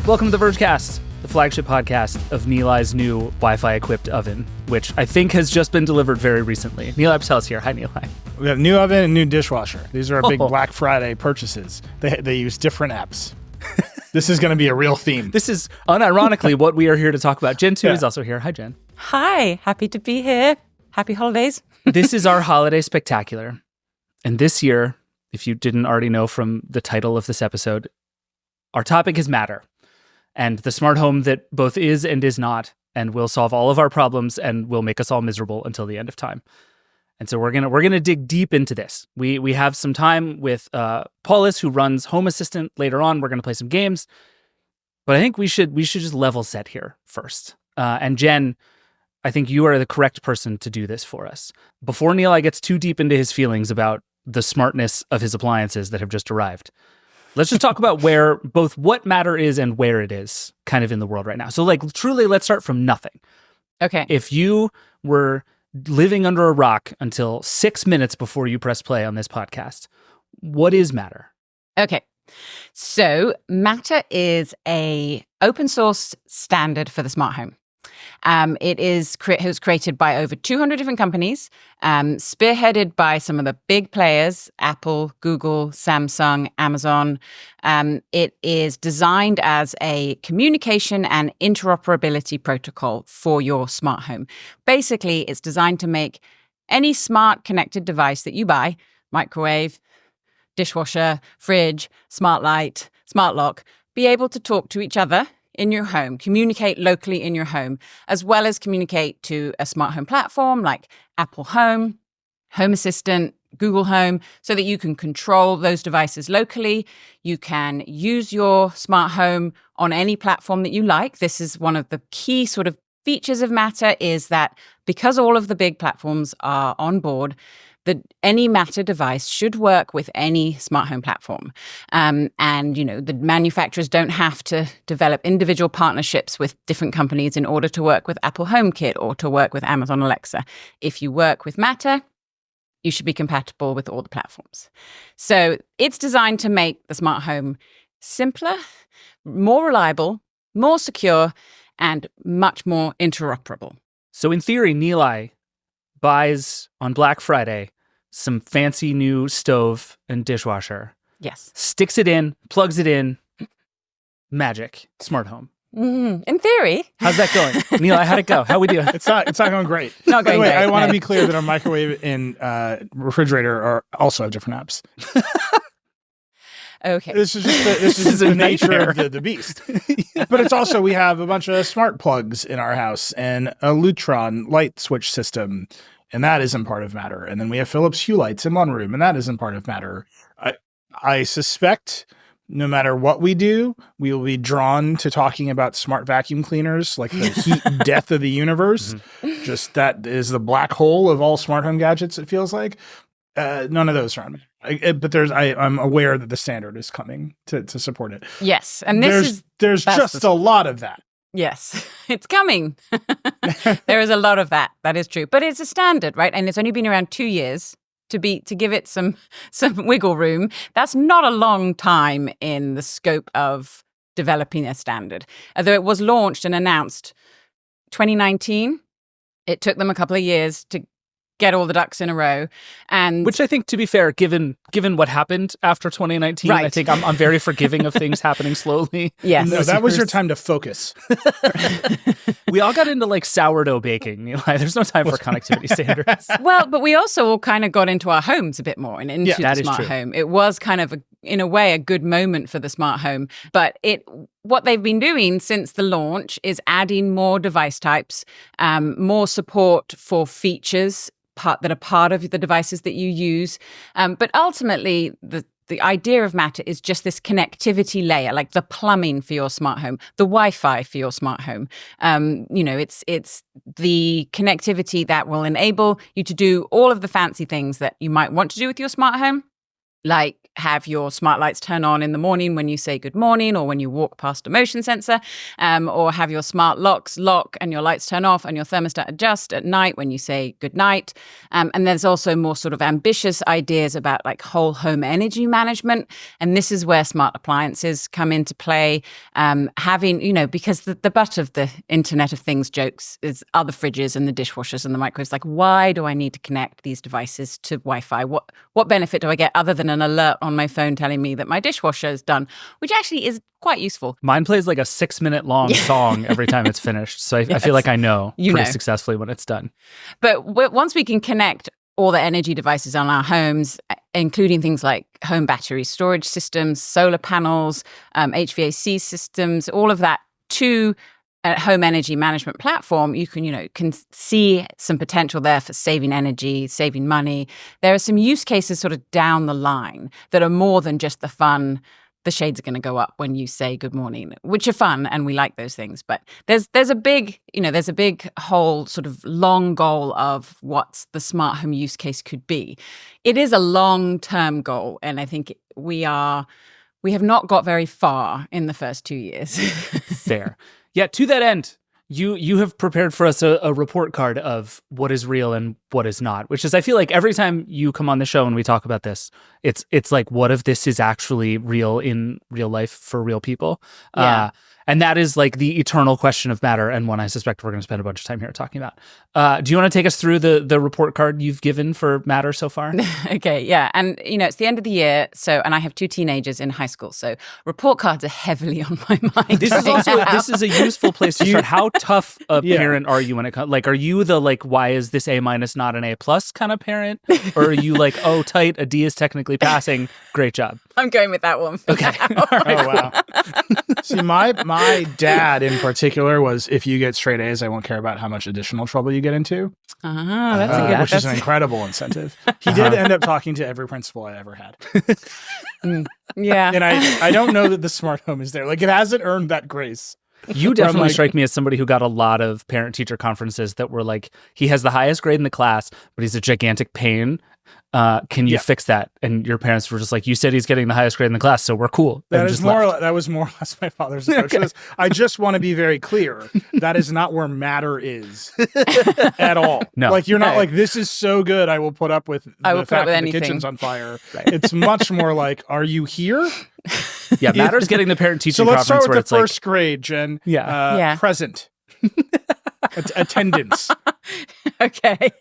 Welcome to the Vergecast, the flagship podcast of Nilai's new Wi-Fi equipped oven, which I think has just been delivered very recently. Nilai Patel's here. Hi, Nilai. We have new oven and new dishwasher. These are our big Black Friday purchases. They use different apps. This is going to be a real theme. This is unironically what we are here to talk about. Jen 2 is also here. Hi, Jen. Hi, happy to be here. Happy holidays. This is our holiday spectacular. And this year, if you didn't already know from the title of this episode, our topic is matter. And the smart home that both is and is not, and will solve all of our problems and will make us all miserable until the end of time. And so we're gonna dig deep into this. We have some time with Paulus, who runs Home Assistant. Later on, we're gonna play some games. But I think we should just level set here first. And Jen, I think you are the correct person to do this for us. Before Nilai gets too deep into his feelings about the smartness of his appliances that have just arrived, let's just talk about where both what matter is and where it is kind of in the world right now. So truly, let's start from nothing. Okay. If you were living under a rock until 6 minutes before you press play on this podcast, what is matter? Okay. So Matter is a open source standard for the smart home. It was created by over 200 different companies, spearheaded by some of the big players, Apple, Google, Samsung, Amazon. It is designed as a communication and interoperability protocol for your smart home. Basically, it's designed to make any smart connected device that you buy, microwave, dishwasher, fridge, smart light, smart lock, be able to talk to each other in your home, communicate locally in your home, as well as communicate to a smart home platform like Apple Home, Home Assistant, Google Home, so that you can control those devices locally. You can use your smart home on any platform that you like. This is one of the key sort of features of Matter, is that because all of the big platforms are on board, that any Matter device should work with any smart home platform. And, the manufacturers don't have to develop individual partnerships with different companies in order to work with Apple HomeKit or to work with Amazon Alexa. If you work with Matter, you should be compatible with all the platforms. So it's designed to make the smart home simpler, more reliable, more secure, and much more interoperable. So in theory, Nilai buys on Black Friday some fancy new stove and dishwasher. Yes. Sticks it in, plugs it in. Magic. Smart home. In theory. How's that going? Nilai, how'd it go? How we doing? It's not going great. Not going By the way, great. I want to be clear that our microwave and refrigerator also have different apps. Okay. This is just the nature of the beast. Yeah. But it's also, we have a bunch of smart plugs in our house and a Lutron light switch system, and that isn't part of Matter. And then we have Philips Hue lights in one room, and that isn't part of Matter. I suspect no matter what we do, we will be drawn to talking about smart vacuum cleaners, like the heat death of the universe. Mm-hmm. Just that is the black hole of all smart home gadgets, it feels like. None of those are on me. But I'm aware that the standard is coming to support it. Yes. And there's just a lot of that. Yes, it's coming. There is a lot of that. That is true. But it's a standard, right? And it's only been around 2 years to give it some wiggle room. That's not a long time in the scope of developing a standard. Although it was launched and announced 2019, it took them a couple of years to get all the ducks in a row. And which I think, to be fair, given what happened after 2019, right. I think I'm very forgiving of things happening slowly. Yes. No, that was your time to focus. We all got into sourdough baking. There's no time for connectivity standards. Well, but we also all kind of got into our homes a bit more and into the smart home. It was kind of, in a way, a good moment for the smart home. But what they've been doing since the launch is adding more device types, more support for features that are part of the devices that you use. But ultimately, the idea of Matter is just this connectivity layer, like the plumbing for your smart home, the Wi-Fi for your smart home. It's the connectivity that will enable you to do all of the fancy things that you might want to do with your smart home, like have your smart lights turn on in the morning when you say good morning or when you walk past a motion sensor, or have your smart locks lock and your lights turn off and your thermostat adjust at night when you say good night. And there's also more sort of ambitious ideas about like whole home energy management. And this is where smart appliances come into play. Having, because the butt of the Internet of Things jokes is other fridges and the dishwashers and the microwaves. Like, why do I need to connect these devices to Wi-Fi? What benefit do I get other than an alert on my phone telling me that my dishwasher is done, which actually is quite useful. Mine plays like a 6-minute long song every time it's finished. So I feel like I know pretty successfully when it's done. But once we can connect all the energy devices on our homes, including things like home battery storage systems, solar panels, HVAC systems, all of that to a home energy management platform, you can see some potential there for saving energy, saving money. There are some use cases sort of down the line that are more than just the fun. The shades are going to go up when you say good morning, which are fun, and we like those things. But there's a big whole sort of long goal of what the smart home use case could be. It is a long-term goal, and I think we have not got very far in the first 2 years. Fair. Yeah, to that end, you have prepared for us a report card of what is real and what is not, which is, I feel like every time you come on the show and we talk about this, it's like, what if this is actually real in real life for real people? Yeah. And that is like the eternal question of matter, and one I suspect we're going to spend a bunch of time here talking about. Do you want to take us through the report card you've given for matter so far? Okay, yeah. And, it's the end of the year, and I have 2 teenagers in high school, so report cards are heavily on my mind. This is a useful place to start. How tough a parent are you when it comes? Like, are you the, like, why is this A- not an A+ kind of parent? Or are you like, oh, tight, a D is technically passing, great job? I'm going with that one. Okay. Oh, wow. See, my dad in particular was, if you get straight A's, I won't care about how much additional trouble you get into. Which is an incredible incentive. He did end up talking to every principal I ever had. Yeah. And I don't know that the smart home is there. Like, it hasn't earned that grace. You definitely strike me as somebody who got a lot of parent-teacher conferences that were like, he has the highest grade in the class, but he's a gigantic pain. Can you fix that? And your parents were just like, you said he's getting the highest grade in the class, so we're cool. That was more or less my father's approach. Okay. I just want to be very clear. That is not where matter is at all. No. Like, you're not like, this is so good, I will put up with the fact that the kitchen's on fire. Right. It's much more like, are you here? Yeah, matter's getting the parent-teacher so conference. So let's start with the first grade, Jen. Present. Attendance. Okay.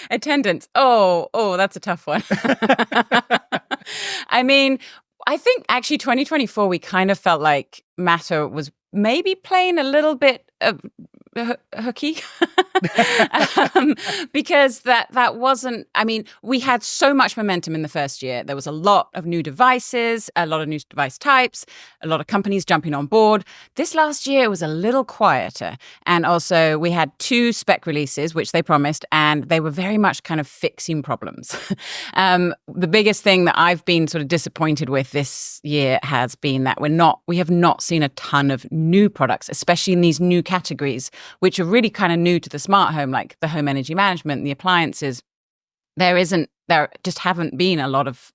Attendance. Oh, that's a tough one. I mean, I think actually 2024, we kind of felt like matter was maybe playing a little bit hooky because that wasn't, I mean, we had so much momentum in the first year. There was a lot of new devices, a lot of new device types, a lot of companies jumping on board. This last year was a little quieter. And also we had 2 spec releases, which they promised, and they were very much kind of fixing problems. The biggest thing that I've been sort of disappointed with this year has been that we have not seen a ton of new products, especially in these new categories, which are really kind of new to the smart home, like the home energy management, the appliances. There just haven't been a lot of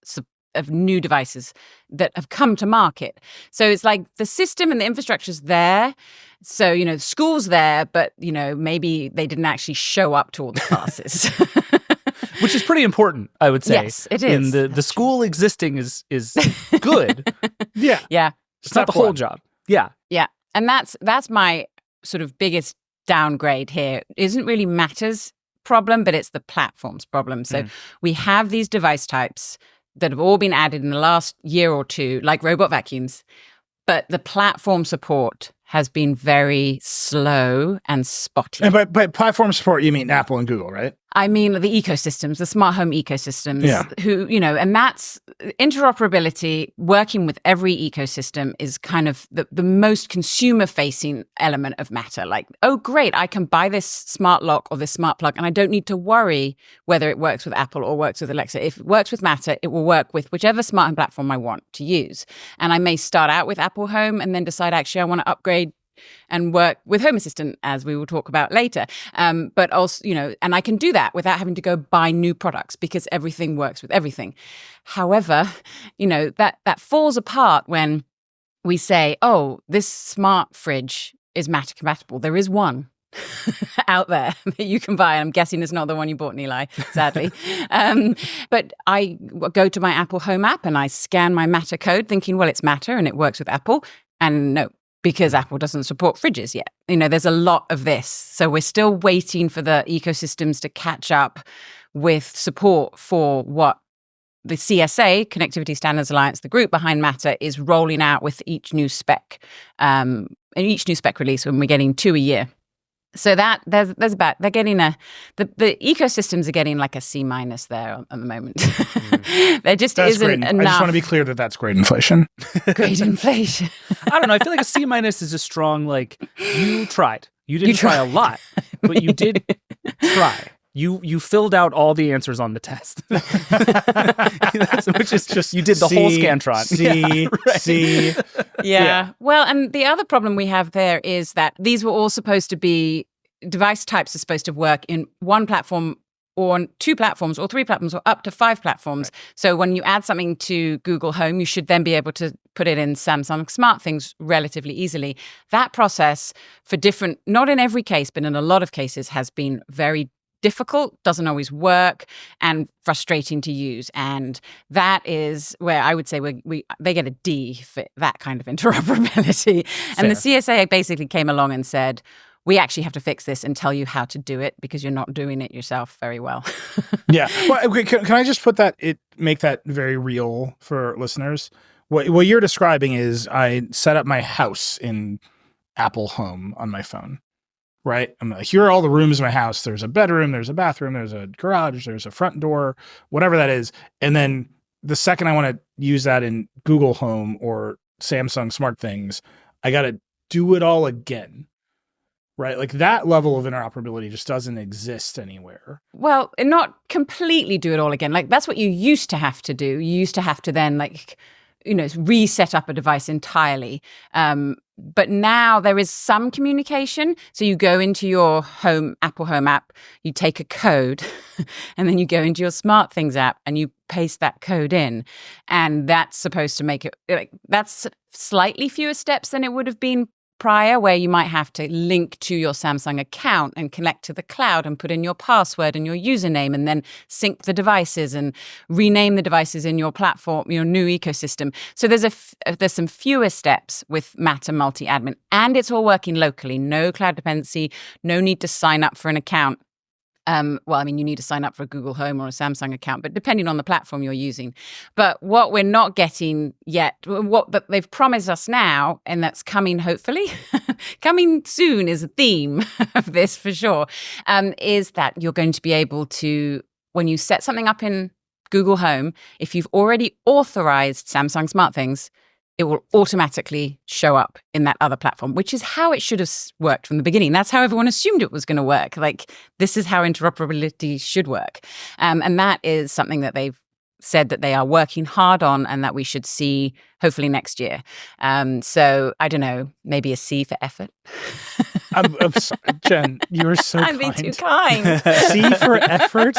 new devices that have come to market. So it's like the system and the infrastructure's there. So, the school's there, but, maybe they didn't actually show up to all the classes. Which is pretty important, I would say. Yes, it is. In the school existing is good. Yeah. Yeah. It's not the whole job. Yeah. Yeah. And that's my sort of biggest downgrade here. It isn't really Matter's problem, but it's the platform's problem. So we have these device types that have all been added in the last year or 2, like robot vacuums, but the platform support has been very slow and spotty. And by platform support, you mean Apple and Google, right? I mean the ecosystems, the smart home ecosystems, who, and that's interoperability. Working with every ecosystem is kind of the most consumer-facing element of Matter. Like, oh, great, I can buy this smart lock or this smart plug, and I don't need to worry whether it works with Apple or works with Alexa. If it works with Matter, it will work with whichever smart home platform I want to use. And I may start out with Apple Home and then decide, actually, I want to upgrade and work with Home Assistant, as we will talk about later. But also, and I can do that without having to go buy new products because everything works with everything. However, that falls apart when we say, oh, this smart fridge is Matter compatible. There is one out there that you can buy. I'm guessing it's not the one you bought, Nilay, sadly. But I go to my Apple Home app and I scan my Matter code thinking, well, it's Matter and it works with Apple. And no, because Apple doesn't support fridges yet. There's a lot of this. So we're still waiting for the ecosystems to catch up with support for what the CSA, Connectivity Standards Alliance, the group behind Matter, is rolling out with each new spec. And each new spec release, when we're getting 2 a year. So that there's about, they're getting the ecosystems are getting like a C- there at the moment. There just isn't enough. I just want to be clear that that's grade inflation. Grade inflation. I don't know. I feel like a C- is a strong, like, you tried. You didn't try a lot, but you did try. You filled out all the answers on the test, which is just you did the whole Scantron. C. Yeah. Well, and the other problem we have there is that these were all supposed to be device types are supposed to work in one platform or on 2 platforms or 3 platforms or up to 5 platforms. Right. So when you add something to Google Home, you should then be able to put it in Samsung SmartThings relatively easily. That process for different, not in every case, but in a lot of cases, has been very difficult, doesn't always work, and frustrating to use. And that is where I would say they get a D for that kind of interoperability. Fair. And the CSA basically came along and said, we actually have to fix this and tell you how to do it because you're not doing it yourself very well. Yeah. Well, can I just make that very real for listeners? What you're describing is I set up my house in Apple Home on my phone. Right? I'm like, here are all the rooms in my house. There's a bedroom, there's a bathroom, there's a garage, there's a front door, whatever that is. And then the second I want to use that in Google Home or Samsung SmartThings, I got to do it all again. Right? Like that level of interoperability just doesn't exist anywhere. Well, not completely do it all again. Like that's what you used to have to do. You used to have to then reset up a device entirely. But now there is some communication. So you go into your Apple Home app, you take a code, and then you go into your SmartThings app and you paste that code in. And that's supposed to make it, that's slightly fewer steps than it would have been prior, where you might have to link to your Samsung account and connect to the cloud and put in your password and your username and then sync the devices and rename the devices in your platform, your new ecosystem. So there's some fewer steps with Matter multi-admin, and it's all working locally. No cloud dependency, no need to sign up for an account. You need to sign up for a Google Home or a Samsung account, but depending on the platform you're using. But what we're not getting yet, what they've promised us now, and that's coming hopefully, coming soon is a theme of this for sure, is that you're going to be able to, when you set something up in Google Home, if you've already authorized Samsung SmartThings, it will automatically show up in that other platform, which is how it should have worked from the beginning. That's how everyone assumed it was going to work. Like, this is how interoperability should work. And that is something that they've said that they are working hard on and that we should see hopefully next year. So I don't know, maybe a C for effort. I'm sorry, Jen, you're so I'm being too kind. C for effort?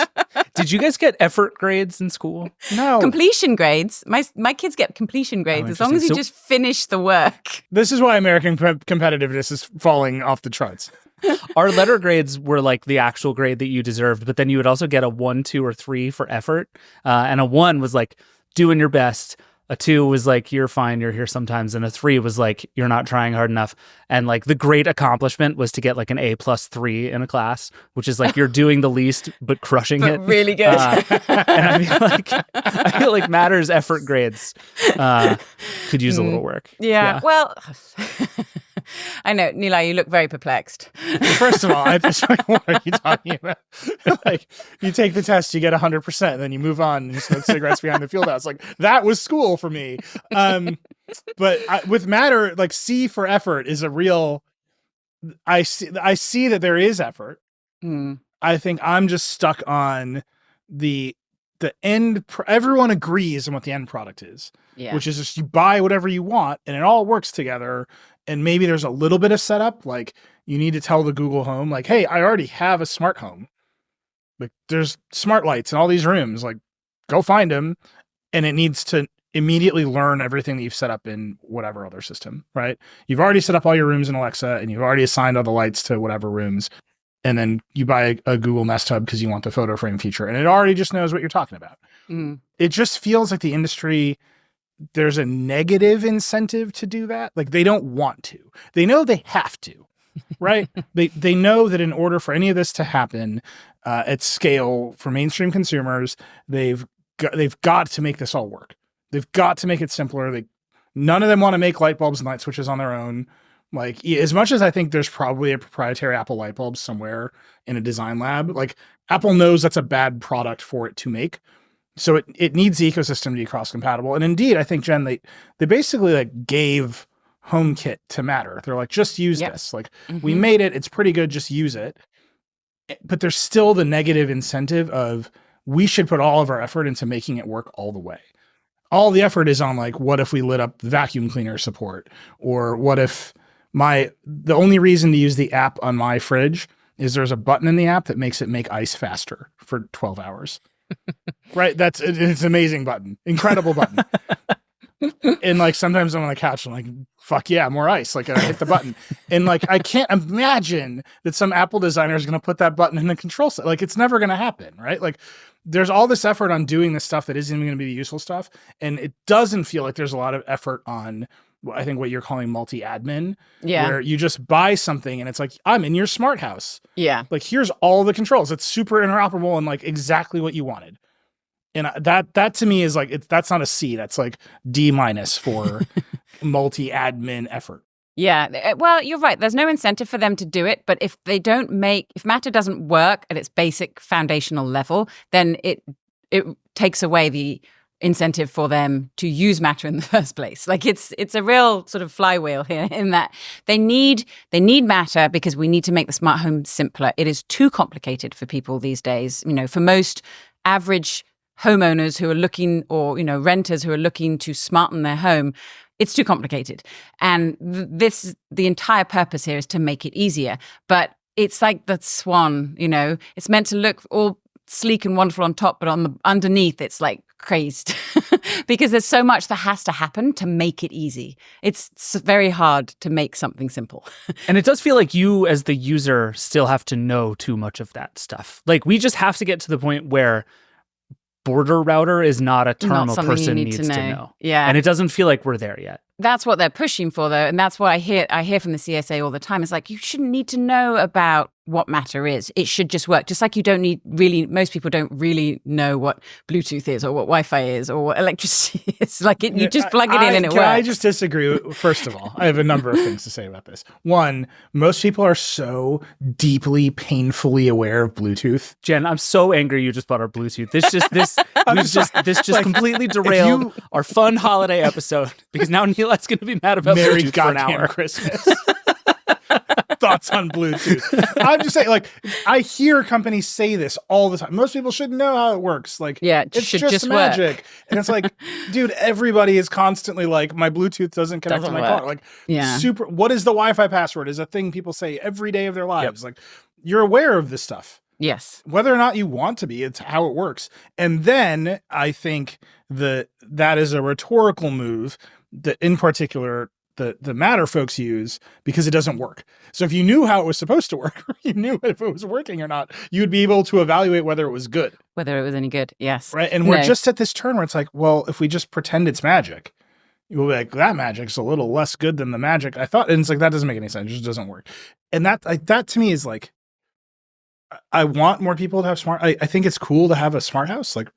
Did you guys get effort grades in school? No. Completion grades. My kids get completion grades as long as you just finish the work. This is why American competitiveness is falling off the charts. Our letter grades were like the actual grade that you deserved, but then you would also get a 1, 2, or 3 for effort. And a 1 was like doing your best. A 2 was like, you're fine, you're here sometimes. And a 3 was like, you're not trying hard enough. And like the great accomplishment was to get like an A+3 in a class, which is like you're doing the least, but crushing it. Really good. And I feel like Matter's effort grades could use a little work. Yeah. Well, I know, Nilay, you look very perplexed. First of all, I just like, what are you talking about? Like, you take the test, you get 100%, and then you move on and you smoke cigarettes behind the field house. Like, that was school for me. But with Matter, like, C for effort is a real. I see that there is effort. I think I'm just stuck on the everyone agrees on what the end product is, which is just you buy whatever you want and it all works together. And maybe there's a little bit of setup, like you need to tell the Google Home, like, hey, I already have a smart home. Like there's smart lights in all these rooms, like go find them. And it needs to immediately learn everything that you've set up in whatever other system, right? You've already set up all your rooms in Alexa and you've already assigned all the lights to whatever rooms. And then you buy a Google Nest Hub because you want the photo frame feature and it already just knows what you're talking about. It just feels like the industry, there's a negative incentive to do that. Like they don't want to. They know they have to, right? They know that in order for any of this to happen at scale for mainstream consumers, they've got to make this all work. They've got to make it simpler. None of them want to make light bulbs and light switches on their own. Like as much as I think there's probably a proprietary Apple light bulb somewhere in a design lab, like Apple knows that's a bad product for it to make. So it needs the ecosystem to be cross compatible. And indeed, I think, Jen, they basically like gave HomeKit to Matter. They're like, just use this. Like we made it. It's pretty good. Just use it. But there's still the negative incentive of we should put all of our effort into making it work all the way. All the effort is on like, what if we lit up vacuum cleaner support? Or what if the only reason to use the app on my fridge is there's a button in the app that makes it make ice faster for 12 hours. Right? It's an amazing button. Incredible button. And like sometimes I'm on the couch and I'm like, fuck yeah, more ice. Like I hit the button. And like I can't imagine that some Apple designer is going to put that button in the control set. Like it's never going to happen, right? Like there's all this effort on doing this stuff that isn't even going to be the useful stuff. And it doesn't feel like there's a lot of effort on I think what you're calling multi-admin, where you just buy something and it's like, I'm in your smart house. Yeah. Like here's all the controls. It's super interoperable and like exactly what you wanted. And that to me is like, that's not a C, that's like D- for multi-admin effort. Yeah. Well, you're right. There's no incentive for them to do it. But if Matter doesn't work at its basic foundational level, then it takes away the incentive for them to use Matter in the first place. Like it's a real sort of flywheel here in that they need Matter because we need to make the smart home simpler. It is too complicated for people these days. You know, for most average homeowners who are looking, or, you know, renters who are looking to smarten their home, it's too complicated. And the entire purpose here is to make it easier. But it's like the swan, you know, it's meant to look all sleek and wonderful on top, but underneath it's like crazed because there's so much that has to happen to make it easy. It's very hard to make something simple. And it does feel like you as the user still have to know too much of that stuff. Like we just have to get to the point where border router is not a term a person needs to know. Yeah. And it doesn't feel like we're there yet. That's what they're pushing for, though. And that's what I hear from the CSA all the time. It's like, you shouldn't need to know about what Matter is. It should just work. Just like most people don't really know what Bluetooth is or what Wi-Fi is or what electricity is. Like you just plug it in and it works. I just disagree? First of all, I have a number of things to say about this. One, most people are so deeply, painfully aware of Bluetooth. Jen, I'm so angry you just bought our Bluetooth. This just completely derailed our fun holiday episode because now Neil's going to be mad about Merry Bluetooth for an hour. Christmas. Thoughts on Bluetooth. I'm just saying, like, I hear companies say this all the time. Most people should know how it works. Like, it it's should just magic. Work. And it's like, dude, everybody is constantly like, my Bluetooth doesn't connect to my car. Like, what is the Wi-Fi password is a thing people say every day of their lives. Like, you're aware of this stuff. Yes. Whether or not you want to be, it's how it works. And then I think that is a rhetorical move that in particular the Matter folks use because it doesn't work. So if you knew how it was supposed to work, or you knew if it was working or not, you'd be able to evaluate whether it was good. Whether it was any good, yes. Right? And we're just at this turn where it's like, well, if we just pretend it's magic, you'll be like, that magic's a little less good than the magic I thought. And it's like, that doesn't make any sense. It just doesn't work. And that to me is like, I want more people to have smart. I think it's cool to have a smart house. Like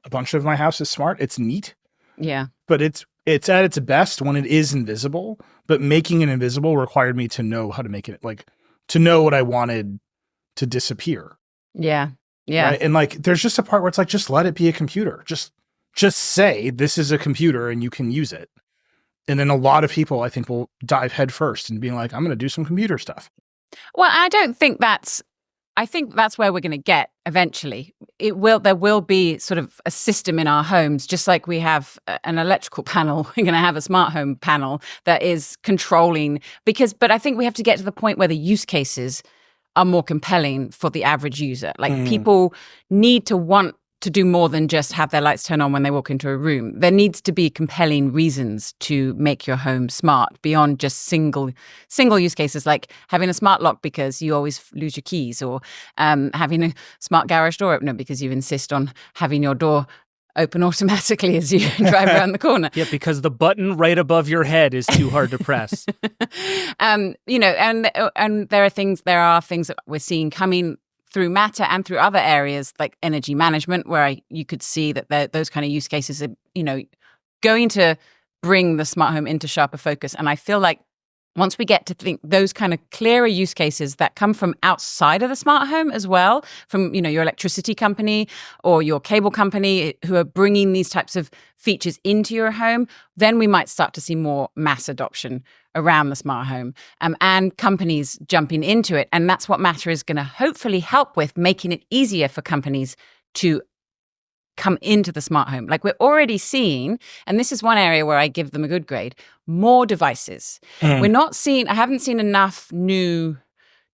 a bunch of my house is smart. It's neat. Yeah. But it's at its best when it is invisible, but making it invisible required me to know how to make it, like, to know what I wanted to disappear. Yeah. Yeah. Right? And like, there's just a part where it's like, just let it be a computer. Just say this is a computer and you can use it. And then a lot of people, I think, will dive head first and being like, I'm going to do some computer stuff. Well, I don't think that's I think that's where we're going to get eventually. There will be sort of a system in our homes, just like we have an electrical panel. We're going to have a smart home panel that is controlling but I think we have to get to the point where the use cases are more compelling for the average user. Like people need to want to do more than just have their lights turn on when they walk into a room. There needs to be compelling reasons to make your home smart beyond just single use cases, like having a smart lock because you always lose your keys, or having a smart garage door opener because you insist on having your door open automatically as you drive around the corner. Yeah, because the button right above your head is too hard to press. And there are things that we're seeing coming through Matter and through other areas like energy management, where you could see that those kind of use cases are, going to bring the smart home into sharper focus. And I feel like once we get to think those kind of clearer use cases that come from outside of the smart home as well, from, your electricity company or your cable company who are bringing these types of features into your home, then we might start to see more mass adoption around the smart home, and companies jumping into it. And that's what Matter is going to hopefully help with, making it easier for companies to come into the smart home. Like we're already seeing, and this is one area where I give them a good grade, more devices. I haven't seen enough new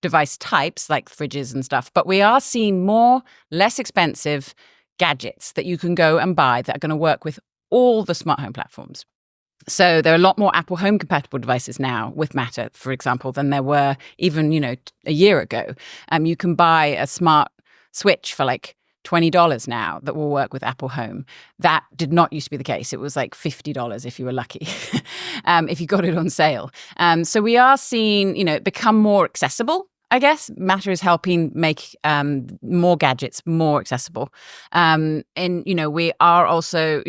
device types like fridges and stuff, but we are seeing more less expensive gadgets that you can go and buy that are going to work with all the smart home platforms. So there are a lot more Apple Home compatible devices now with Matter, for example, than there were even, a year ago. You can buy a smart switch for like $20 now that will work with Apple Home. That did not used to be the case. It was like $50 if you were lucky, if you got it on sale. So we are seeing, it become more accessible. I guess Matter is helping make more gadgets more accessible. And, we are also,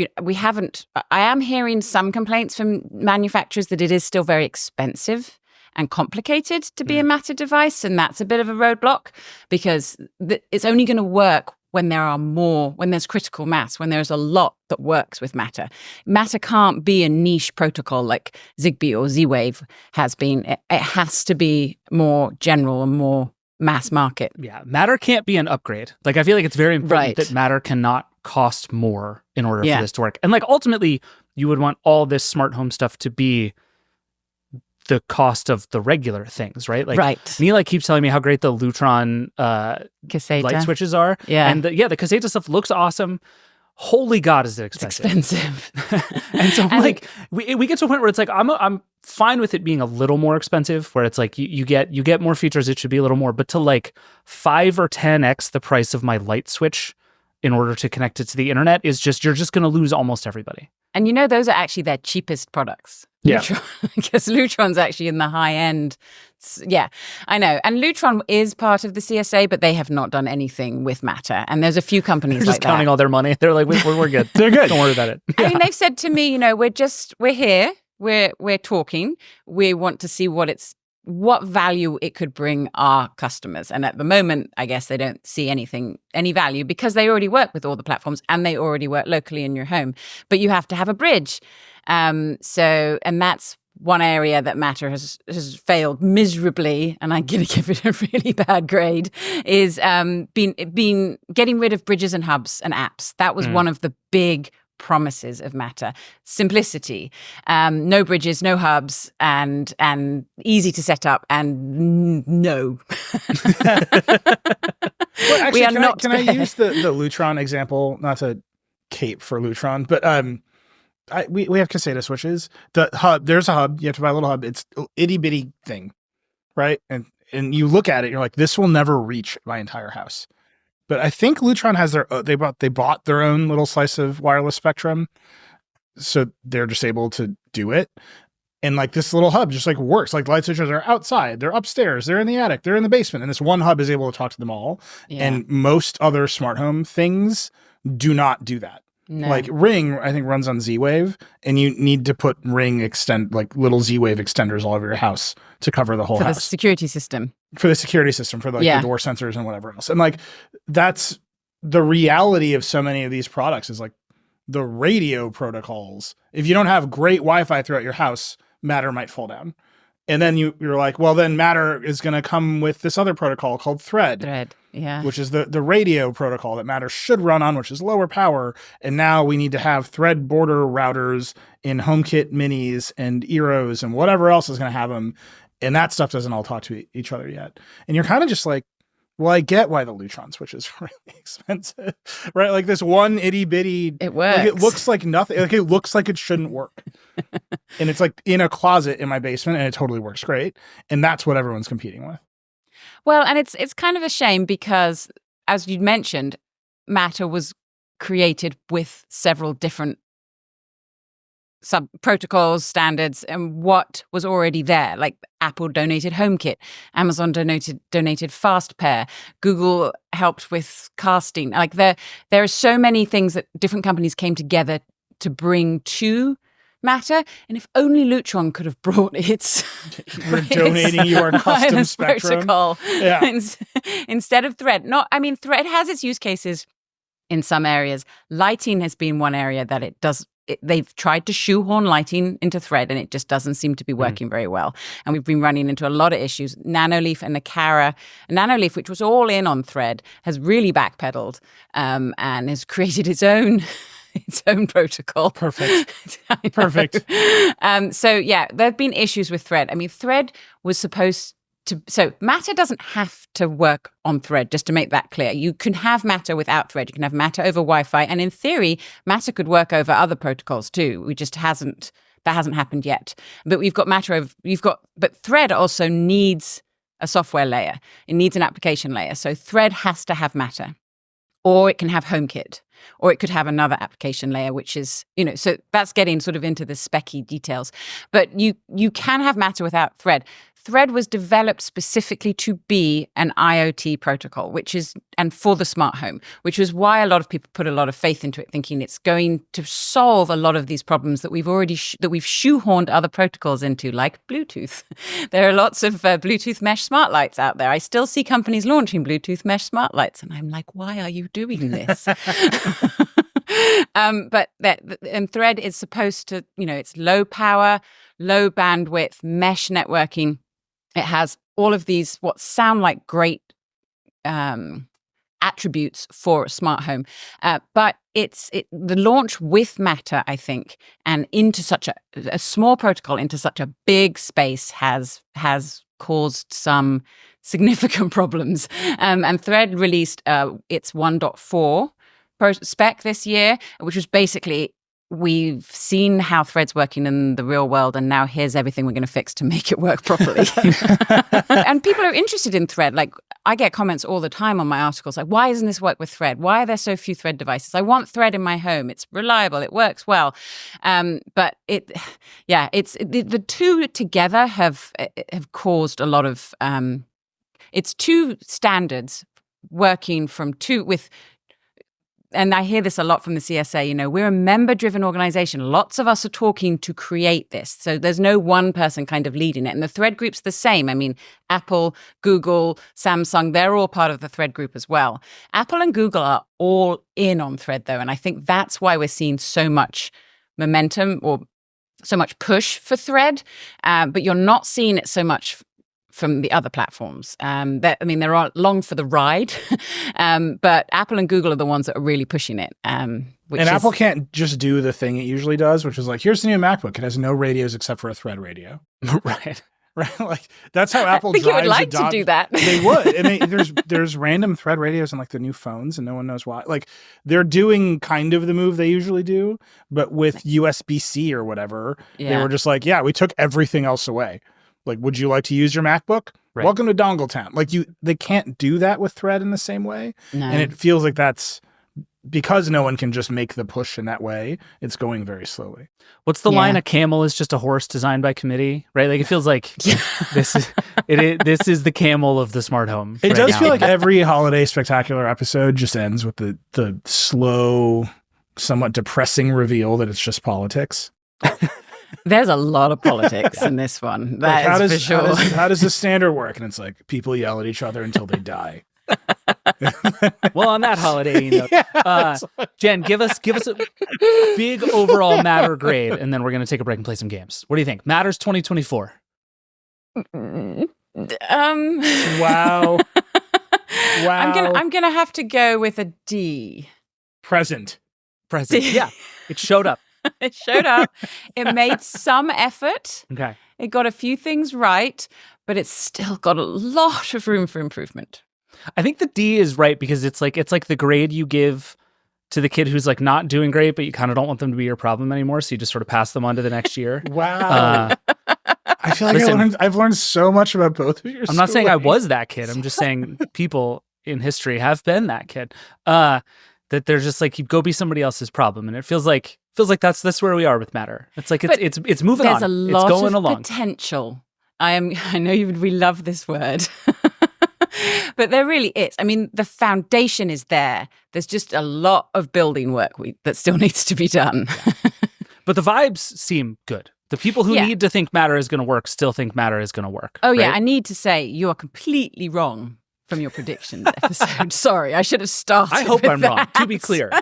I am hearing some complaints from manufacturers that it is still very expensive and complicated to be a Matter device. And that's a bit of a roadblock because it's only going to work when there's critical mass, when there's a lot that works with Matter. Matter can't be a niche protocol like Zigbee or Z-Wave has been. It has to be more general and more mass market. Yeah, Matter can't be an upgrade. Like, I feel like it's very important that Matter cannot cost more in order for this to work. And like, ultimately, you would want all this smart home stuff to be the cost of the regular things, right? Like Mila keeps telling me how great the Lutron Caseta light switches are. Yeah. And the Caseta stuff looks awesome. Holy God, is it expensive. It's expensive. And so we get to a point where it's like, I'm fine with it being a little more expensive, where it's like you get more features, it should be a little more, but to like 5 or 10x the price of my light switch in order to connect it to the internet is just, you're just going to lose almost everybody. And those are actually their cheapest products. Yeah. Because Lutron's actually in the high end. Yeah, I know. And Lutron is part of the CSA, but they have not done anything with Matter. And there's a few companies They're just counting all their money. They're like, we're good. They're good. Don't worry about it. I mean, they've said to me, we're here. We're talking. We want to see what value it could bring our customers. And at the moment, I guess they don't see any value because they already work with all the platforms and they already work locally in your home. But you have to have a bridge. And that's one area that Matter has failed miserably, and I'm going to give it a really bad grade, is getting rid of bridges and hubs and apps. That was one of the big promises of Matter. Simplicity, no bridges, no hubs, and easy to set up, and no. Well, actually, can I use the Lutron example? Not to cape for Lutron, but we have Caseta switches. The hub, there's a hub. You have to buy a little hub. It's an itty bitty thing, right? And you look at it, you're like, this will never reach my entire house. But I think Lutron has they bought their own little slice of wireless spectrum, so they're just able to do it. And like this little hub just like works. Like light switches are outside, they're upstairs, they're in the attic, they're in the basement, and this one hub is able to talk to them all. Yeah. And most other smart home things do not do that. No. Like Ring, I think runs on Z-Wave, and you need to put Ring little Z-Wave extenders all over your house to cover the whole house. For the security system. For the security system, for the door sensors and whatever else. And like, that's the reality of so many of these products is like the radio protocols. If you don't have great Wi-Fi throughout your house, Matter might fall down. And then you're like, well, then Matter is going to come with this other protocol called Thread. Yeah. Which is the radio protocol that Matter should run on, which is lower power. And now we need to have Thread border routers in HomeKit minis and Eros and whatever else is going to have them. And that stuff doesn't all talk to each other yet. And you're kind of just like, well, I get why the Lutron switch is really expensive, right? Like this one itty bitty. It works. Like it looks like nothing. Like it looks like it shouldn't work. And it's like in a closet in my basement and it totally works great. And that's what everyone's competing with. Well, and it's kind of a shame because, as you mentioned, Matter was created with several different sub protocols, standards, and what was already there. Like Apple donated HomeKit, Amazon donated FastPair, Google helped with casting. Like there are so many things that different companies came together to bring to Matter, and if only Lutron could have brought its we're donating you our custom spectrum protocol instead of Thread. Thread has its use cases in some areas. Lighting has been one area that they've tried to shoehorn lighting into Thread, and it just doesn't seem to be working very well. And we've been running into a lot of issues. Nanoleaf and Nicara. Nanoleaf, which was all in on Thread, has really backpedaled and has created its own protocol. Perfect. So yeah, there have been issues with Thread. I mean, Thread was supposed to, so Matter doesn't have to work on Thread, just to make that clear. You can have Matter without Thread. You can have Matter over Wi-Fi. And in theory, Matter could work over other protocols too. That hasn't happened yet. But we've got but Thread also needs a software layer. It needs an application layer. So Thread has to have Matter. Or it can have HomeKit, or it could have another application layer, which is, so that's getting sort of into the specky details. But you can have Matter without Thread. Thread was developed specifically to be an IoT protocol, and for the smart home, which was why a lot of people put a lot of faith into it, thinking it's going to solve a lot of these problems that we've already that we've shoehorned other protocols into, like Bluetooth. There are lots of Bluetooth mesh smart lights out there. I still see companies launching Bluetooth mesh smart lights, and I'm like, why are you doing this? And Thread is supposed to, it's low power, low bandwidth, mesh networking. It has all of these what sound like great attributes for a smart home, but the launch with Matter, I think, and into such a small protocol into such a big space has caused some significant problems. And Thread released its 1.4 spec this year, which was basically, we've seen how Thread's working in the real world, and now here's everything we're going to fix to make it work properly. And people are interested in Thread. Like, I get comments all the time on my articles, like, why doesn't this work with Thread? Why are there so few Thread devices? I want Thread in my home. It's reliable. It works well. But the two together have caused a lot of, it's two standards working from two with. And I hear this a lot from the CSA, we're a member-driven organization. Lots of us are talking to create this. So there's no one person kind of leading it. And the Thread group's the same. I mean, Apple, Google, Samsung, they're all part of the Thread group as well. Apple and Google are all in on Thread, though. And I think that's why we're seeing so much momentum or so much push for Thread. But you're not seeing it so much from the other platforms. They're along for the ride, but Apple and Google are the ones that are really pushing it. Apple can't just do the thing it usually does, which is like, here's the new MacBook. It has no radios except for a Thread radio. Right. Like that's how Apple. I think you would like to do that. They would, and there's random Thread radios in like the new phones, and no one knows why. Like they're doing kind of the move they usually do, but with USB-C or whatever, they were just like, we took everything else away. Like, would you like to use your MacBook? Right. Welcome to Dongle Town. Like they can't do that with Thread in the same way. No. And it feels like that's because no one can just make the push in that way. It's going very slowly. What's the line? A camel is just a horse designed by committee, right? Like it feels like this is the camel of the smart home. It does feel like every holiday spectacular episode just ends with the slow, somewhat depressing reveal that it's just politics. There's a lot of politics in this one. That is for sure. How does the standard work? And it's like people yell at each other until they die. Well, on that holiday, Jen, give us a big overall Matter grade, and then we're going to take a break and play some games. What do you think? Matter's 2024. Wow. I'm gonna have to go with a D. Present. Yeah, it showed up. It showed up. It made some effort. Okay. It got a few things right, but it's still got a lot of room for improvement. I think the D is right because it's like the grade you give to the kid who's like not doing great, but you kind of don't want them to be your problem anymore, so you just sort of pass them on to the next year. Wow. I feel like I've learned so much about both of your I'm not saying I was that kid. I'm just saying people in history have been that kid. That they're just like, you go be somebody else's problem, and it feels like that's where we are with matter. It's like it's moving on. There's a lot it's going of along. potential. I know we love this word. But there really is. I mean, the foundation is there. There's just a lot of building work that still needs to be done. But the vibes seem good. The people who need to think matter is going to work still think matter is going to work. Oh, right? yeah. I need to say you are completely wrong from your predictions episode. Sorry, I should have started. I hope with I'm wrong, to be clear.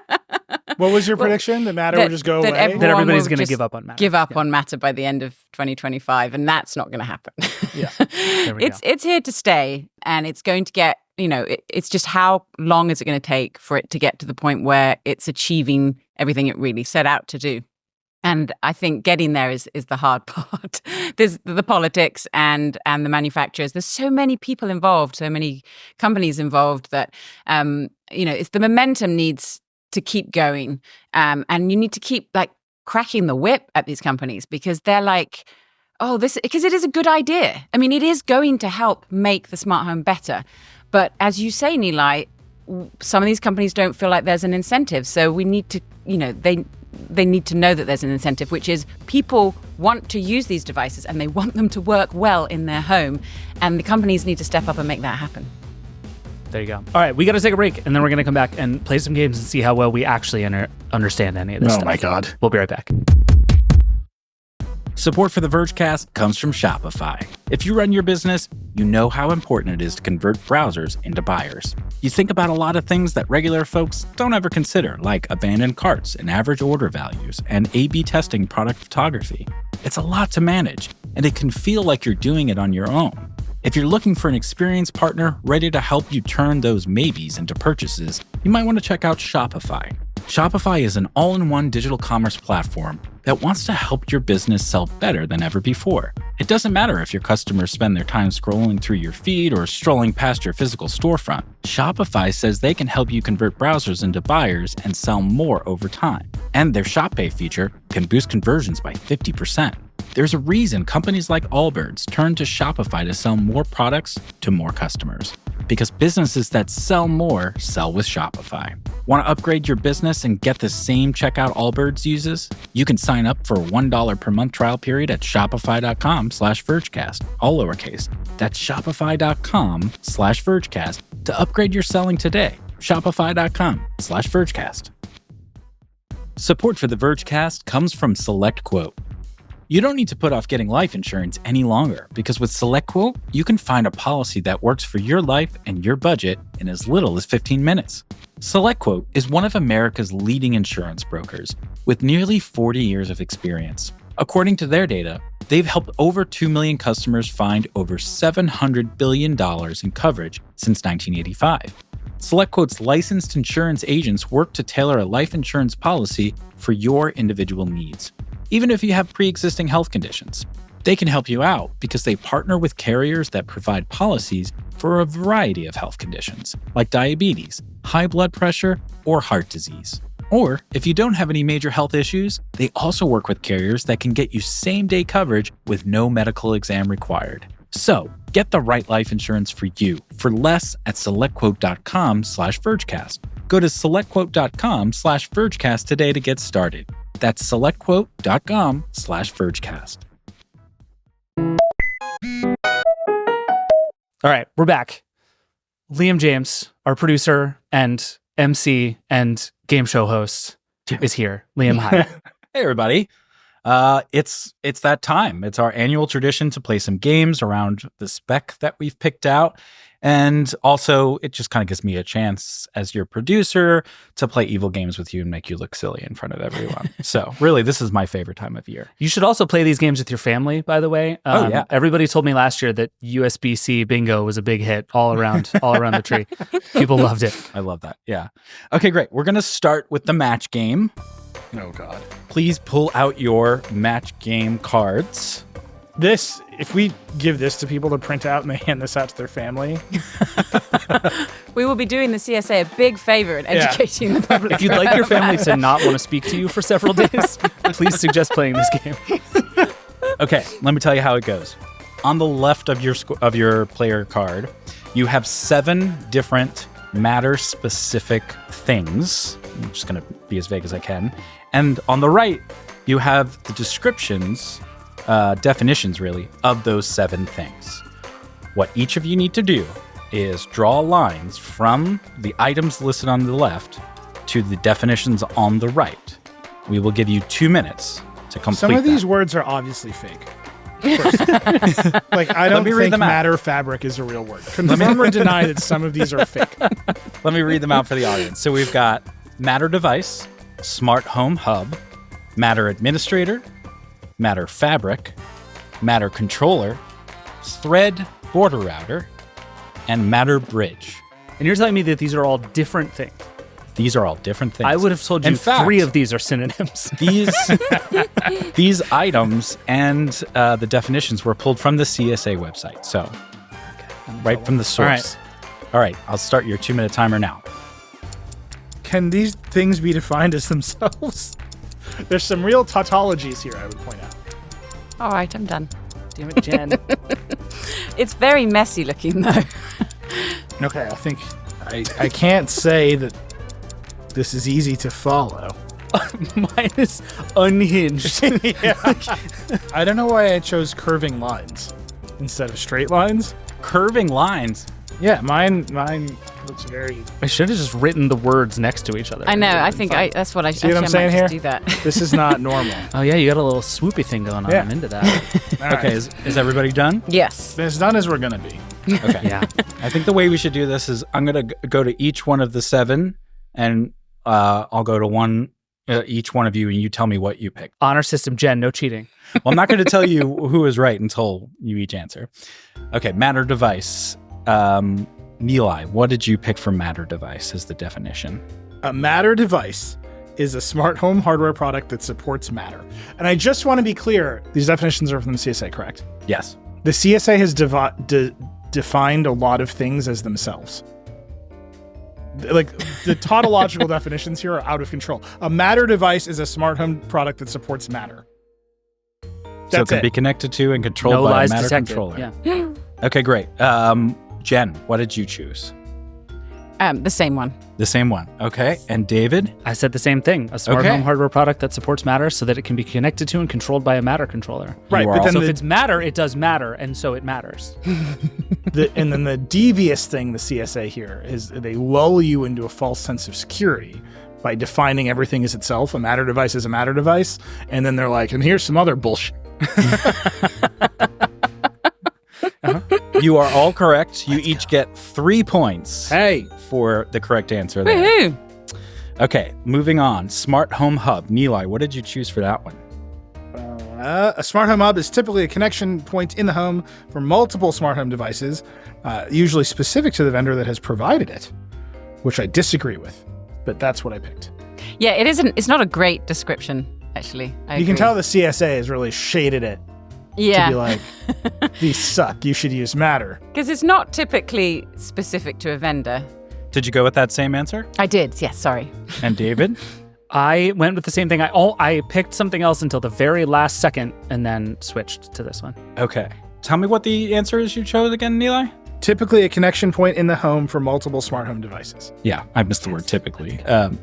What was your prediction? That matter will just go away? That everybody's going to give up on matter. Give up on matter by the end of 2025, and that's not going to happen. Yeah. It's here to stay, and it's going to get, it's just how long is it going to take for it to get to the point where it's achieving everything it really set out to do. And I think getting there is the hard part. There's the politics and the manufacturers. There's so many people involved, so many companies involved that, it's the momentum needs to keep going. And you need to keep like cracking the whip at these companies because they're like, because it is a good idea. I mean, it is going to help make the smart home better. But as you say, Nilay, some of these companies don't feel like there's an incentive. So we need to, they need to know that there's an incentive, which is people want to use these devices and they want them to work well in their home. And the companies need to step up and make that happen. There you go. All right, we got to take a break, and then we're going to come back and play some games and see how well we actually understand any of this stuff. Oh, my God. We'll be right back. Support for the Vergecast comes from Shopify. If you run your business, you know how important it is to convert browsers into buyers. You think about a lot of things that regular folks don't ever consider, like abandoned carts and average order values and A/B testing product photography. It's a lot to manage, and it can feel like you're doing it on your own. If you're looking for an experienced partner ready to help you turn those maybes into purchases, you might want to check out Shopify. Shopify is an all-in-one digital commerce platform that wants to help your business sell better than ever before. It doesn't matter if your customers spend their time scrolling through your feed or strolling past your physical storefront. Shopify says they can help you convert browsers into buyers and sell more over time. And their Shop Pay feature can boost conversions by 50%. There's a reason companies like Allbirds turn to Shopify to sell more products to more customers. Because businesses that sell more sell with Shopify. Want to upgrade your business and get the same checkout Allbirds uses? You can sign up for a $1 per month trial period at shopify.com/Vergecast, all lowercase. That's shopify.com/Vergecast to upgrade your selling today. Shopify.com/Vergecast. Support for the Vergecast comes from SelectQuote. You don't need to put off getting life insurance any longer because with SelectQuote, you can find a policy that works for your life and your budget in as little as 15 minutes. SelectQuote is one of America's leading insurance brokers with nearly 40 years of experience. According to their data, they've helped over 2 million customers find over $700 billion in coverage since 1985. SelectQuote's licensed insurance agents work to tailor a life insurance policy for your individual needs. Even if you have pre-existing health conditions, they can help you out because they partner with carriers that provide policies for a variety of health conditions, like diabetes, high blood pressure, or heart disease. Or if you don't have any major health issues, they also work with carriers that can get you same-day coverage with no medical exam required. So, get the right life insurance for you for less at selectquote.com/Vergecast. Go to selectquote.com/Vergecast today to get started. That's selectquote.com/Vergecast. All right, we're back. Liam James, our producer and MC and game show host, is here. Liam, hi. Hey, everybody. It's that time. It's our annual tradition to play some games around the spec that we've picked out. And also, it just kind of gives me a chance as your producer to play evil games with you and make you look silly in front of everyone. So really, this is my favorite time of year. You should also play these games with your family, by the way. Oh, yeah. Everybody told me last year that USB-C bingo was a big hit all around the tree. People loved it. I love that. Yeah. Okay, great. We're going to start with the match game. Oh, God. Please pull out your match game cards. This, if we give this to people to print out and they hand this out to their family. We will be doing the CSA a big favor in educating the public. If you'd like your family to not want to speak to you for several days, please suggest playing this game. Okay, let me tell you how it goes. On the left of your player card, you have 7 different matter-specific things. I'm just going to be as vague as I can. And on the right, you have the descriptions, definitions really, of those 7 things. What each of you need to do is draw lines from the items listed on the left to the definitions on the right. We will give you 2 minutes to complete Some of these that. words are obviously fake. Like, I don't think matter fabric is a real word. Confirm or deny that some of these are fake. Let me read them out for the audience. So we've got Matter Device, Smart Home Hub, Matter Administrator, Matter Fabric, Matter Controller, Thread Border Router, and Matter Bridge. And you're telling me that these are all different things? These are all different things. I would have told you In fact, 3 of these are synonyms. These items and the definitions were pulled from the CSA website. So right from the source. All right, I'll start your 2-minute timer now. Can these things be defined as themselves? There's some real tautologies here, I would point out. All right, I'm done. Damn it, Jen. It's very messy looking, though. Okay, I think I can't say that this is easy to follow. Mine is unhinged. I don't know why I chose curving lines instead of straight lines. Curving lines. Yeah, mine looks very... I should have just written the words next to each other. I know. I think that's what I See what I'm saying might here? just do that. This is not normal. Oh, yeah, you got a little swoopy thing going on. Yeah. I'm into that. All right. Okay, is everybody done? Yes. As done as we're going to be. Okay. Yeah. I think the way we should do this is I'm going to go to each one of the 7, and I'll go to each one of you, and you tell me what you picked. Honor system, Jen, no cheating. Well, I'm not going to tell you who is right until you each answer. Okay, Matter Device. Nilay, what did you pick for Matter Device as the definition? A Matter device is a smart home hardware product that supports Matter. And I just want to be clear, these definitions are from the CSA, correct? Yes. The CSA has defined a lot of things as themselves. Like, the tautological definitions here are out of control. A Matter device is a smart home product that supports Matter. So it can be connected to and controlled No by a lies Matter detected. controller. Yeah. Okay, great. Jen, what did you choose? The same one. The same one. Okay. And David? I said the same thing. A smart Okay. home hardware product that supports Matter so that it can be connected to and controlled by a Matter controller. Right, You are but then So the, if it's Matter, it does matter, and so it matters. and then the devious thing the CSA here is they lull you into a false sense of security by defining everything as itself. A Matter device is a Matter device. And then they're like, and here's some other bullshit. You are all correct. You each get 3 points Hey, for the correct answer there. Woohoo! Okay, moving on. Smart Home Hub. Nilay, what did you choose for that one? a smart home hub is typically a connection point in the home for multiple smart home devices, usually specific to the vendor that has provided it, which I disagree with, but that's what I picked. Yeah, it isn't. It's not a great description, actually. I You can agree. tell the CSA has really shaded it to be Yeah, like, these suck, you should use Matter. because it's not typically specific to a vendor. Did you go with that same answer? I did. Yes. Sorry. And David? I went with the same thing. I picked something else until the very last second and then switched to this one. Okay. Tell me what the answer is you chose again, Nilay? Typically a connection point in the home for multiple smart home devices. Yeah, I missed the word typically.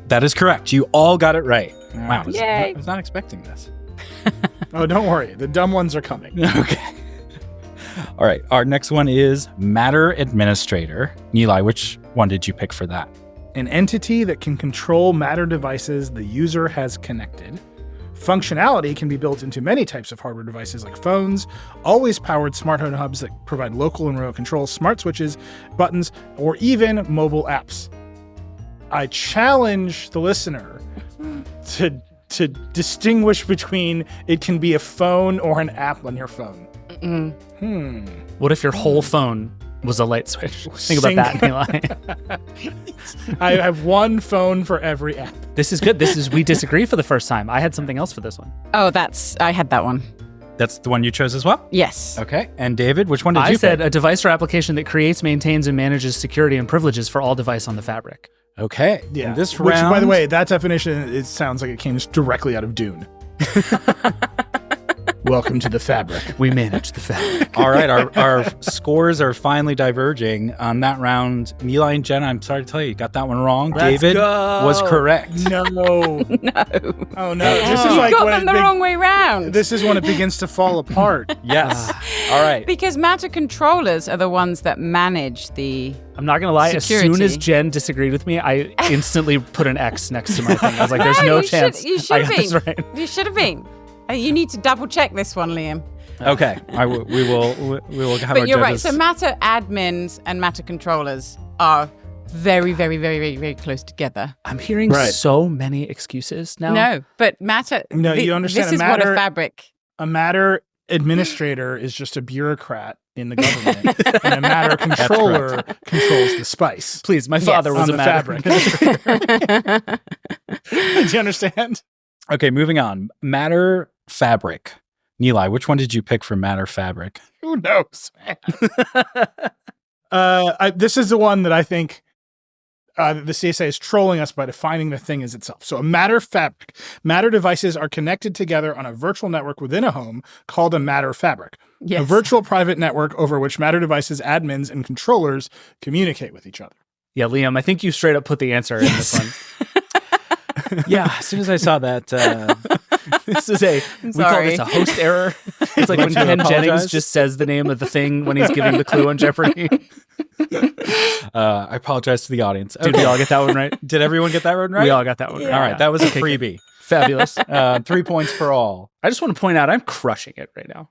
That is correct. You all got it right. Wow. Yay. I was not expecting this. Oh, don't worry. The dumb ones are coming. Okay. All right. Our next one is Matter Administrator. Nilay, which one did you pick for that? An entity that can control Matter devices the user has connected Functionality can be built into many types of hardware devices like phones, always powered smart home hubs that provide local and remote control, smart switches, buttons, or even mobile apps. I challenge the listener to distinguish between it can be a phone or an app on your phone. What if your whole phone was a light switch? Think about that, Eli. I have one phone for every app. This is good. We disagree for the first time. I had something else for this one. Oh, I had that one. That's the one you chose as well? Yes. Okay. And David, which one did you I said pick? a device or application that creates, maintains, and manages security and privileges for all device on the fabric. Okay. Yeah. And this Which, round, by the way, that definition, it sounds like it came directly out of Dune. Welcome to the fabric. We manage the fabric. all right, our scores are finally diverging on that round. Eli and Jenna, I'm sorry to tell you got that one wrong. Let's David go. was correct. No. No. Oh, no. This is You like got when them the wrong way round. This is when it begins to fall apart. Yes. All right. Because Matter controllers are the ones that manage the... I'm not going to lie. Security. As soon as Jen disagreed with me, I instantly put an X next to my thing. I was like, there's no you chance. You should I have got this been. right. You should have been. You need to double check this one, Liam. Okay. We will have our But you're right. judges. So Matter admins and Matter controllers are very, very, very, very, very close together. I'm hearing Right. so many excuses now. No, but Matter... No, you understand, This is what Matter- a fabric... A Matter administrator is just a bureaucrat in the government, and a Matter controller controls the spice. Please, my father was on a the Matter. fabric. Do you understand? Okay, moving on. Matter fabric. Eli, which one did you pick for Matter fabric? Who knows, man? This is the one that I think the CSA is trolling us by defining the thing as itself. So a Matter fabric. Matter devices are connected together on a virtual network within a home called a Matter fabric. Yes. A virtual private network over which Matter devices, admins, and controllers communicate with each other. Yeah, Liam, I think you straight up put the answer in this one. Yeah, as soon as I saw that, This is we call sorry. this a host error. It's like when Would you Ken apologize? Jennings just says the name of the thing when he's giving the clue on Jeopardy. I apologize to the audience. Did we all get that one right? Did everyone get that one right? We all got that one right. All right, that was a freebie. Fabulous. 3 points for all. I just want to point out I'm crushing it right now.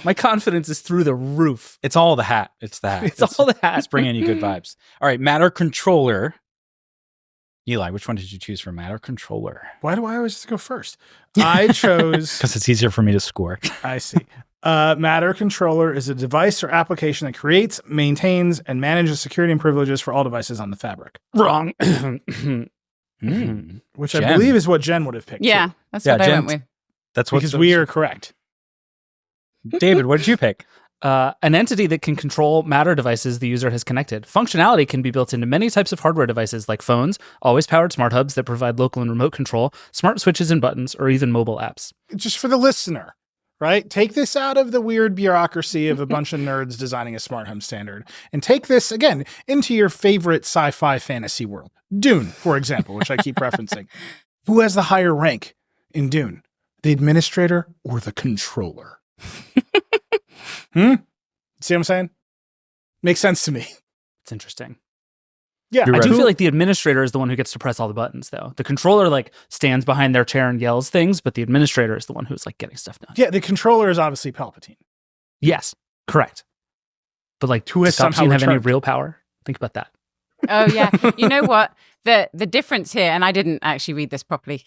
My confidence is through the roof. It's all the hat. It's the hat. It's all that. It's bringing you good vibes. All right, Matter controller. Eli, which one did you choose for Matter controller? Why do I always have to go first? I chose... Because it's easier for me to score. I see. Matter controller is a device or application that creates, maintains, and manages security and privileges for all devices on the fabric. Wrong. Which Jen. I believe is what Jen would have picked. Yeah, too, that's Yeah, what I Jen- went with. That's what. because we are correct. David, what did you pick? An entity that can control Matter devices the user has connected. Functionality can be built into many types of hardware devices like phones, always powered smart hubs that provide local and remote control, smart switches and buttons, or even mobile apps. Just for the listener, right? Take this out of the weird bureaucracy of a bunch of nerds designing a smart home standard and take this, again, into your favorite sci-fi fantasy world. Dune, for example, which I keep referencing. Who has the higher rank in Dune? The administrator or the controller? See what I'm saying? Makes sense to me. It's interesting. Yeah, You're I right. do feel like the administrator is the one who gets to press all the buttons, though. The controller like stands behind their chair and yells things, but the administrator is the one who's like getting stuff done. Yeah, the controller is obviously Palpatine. Yes, correct. But like, Who has does Palpatine somehow have any returned. real power? Think about that. Oh, yeah. You know what? The difference here, and I didn't actually read this properly,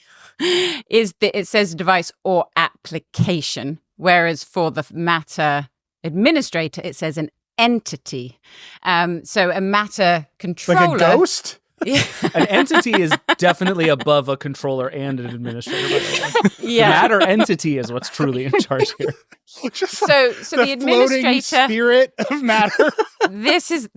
is that it says device or application, whereas for the Matter administrator, it says an entity. So a Matter controller. Like a ghost? Yeah. An entity is definitely above a controller and an administrator, by the way. The Yeah. Matter entity is what's truly in charge here. Just So the floating administrator. spirit of matter. This is,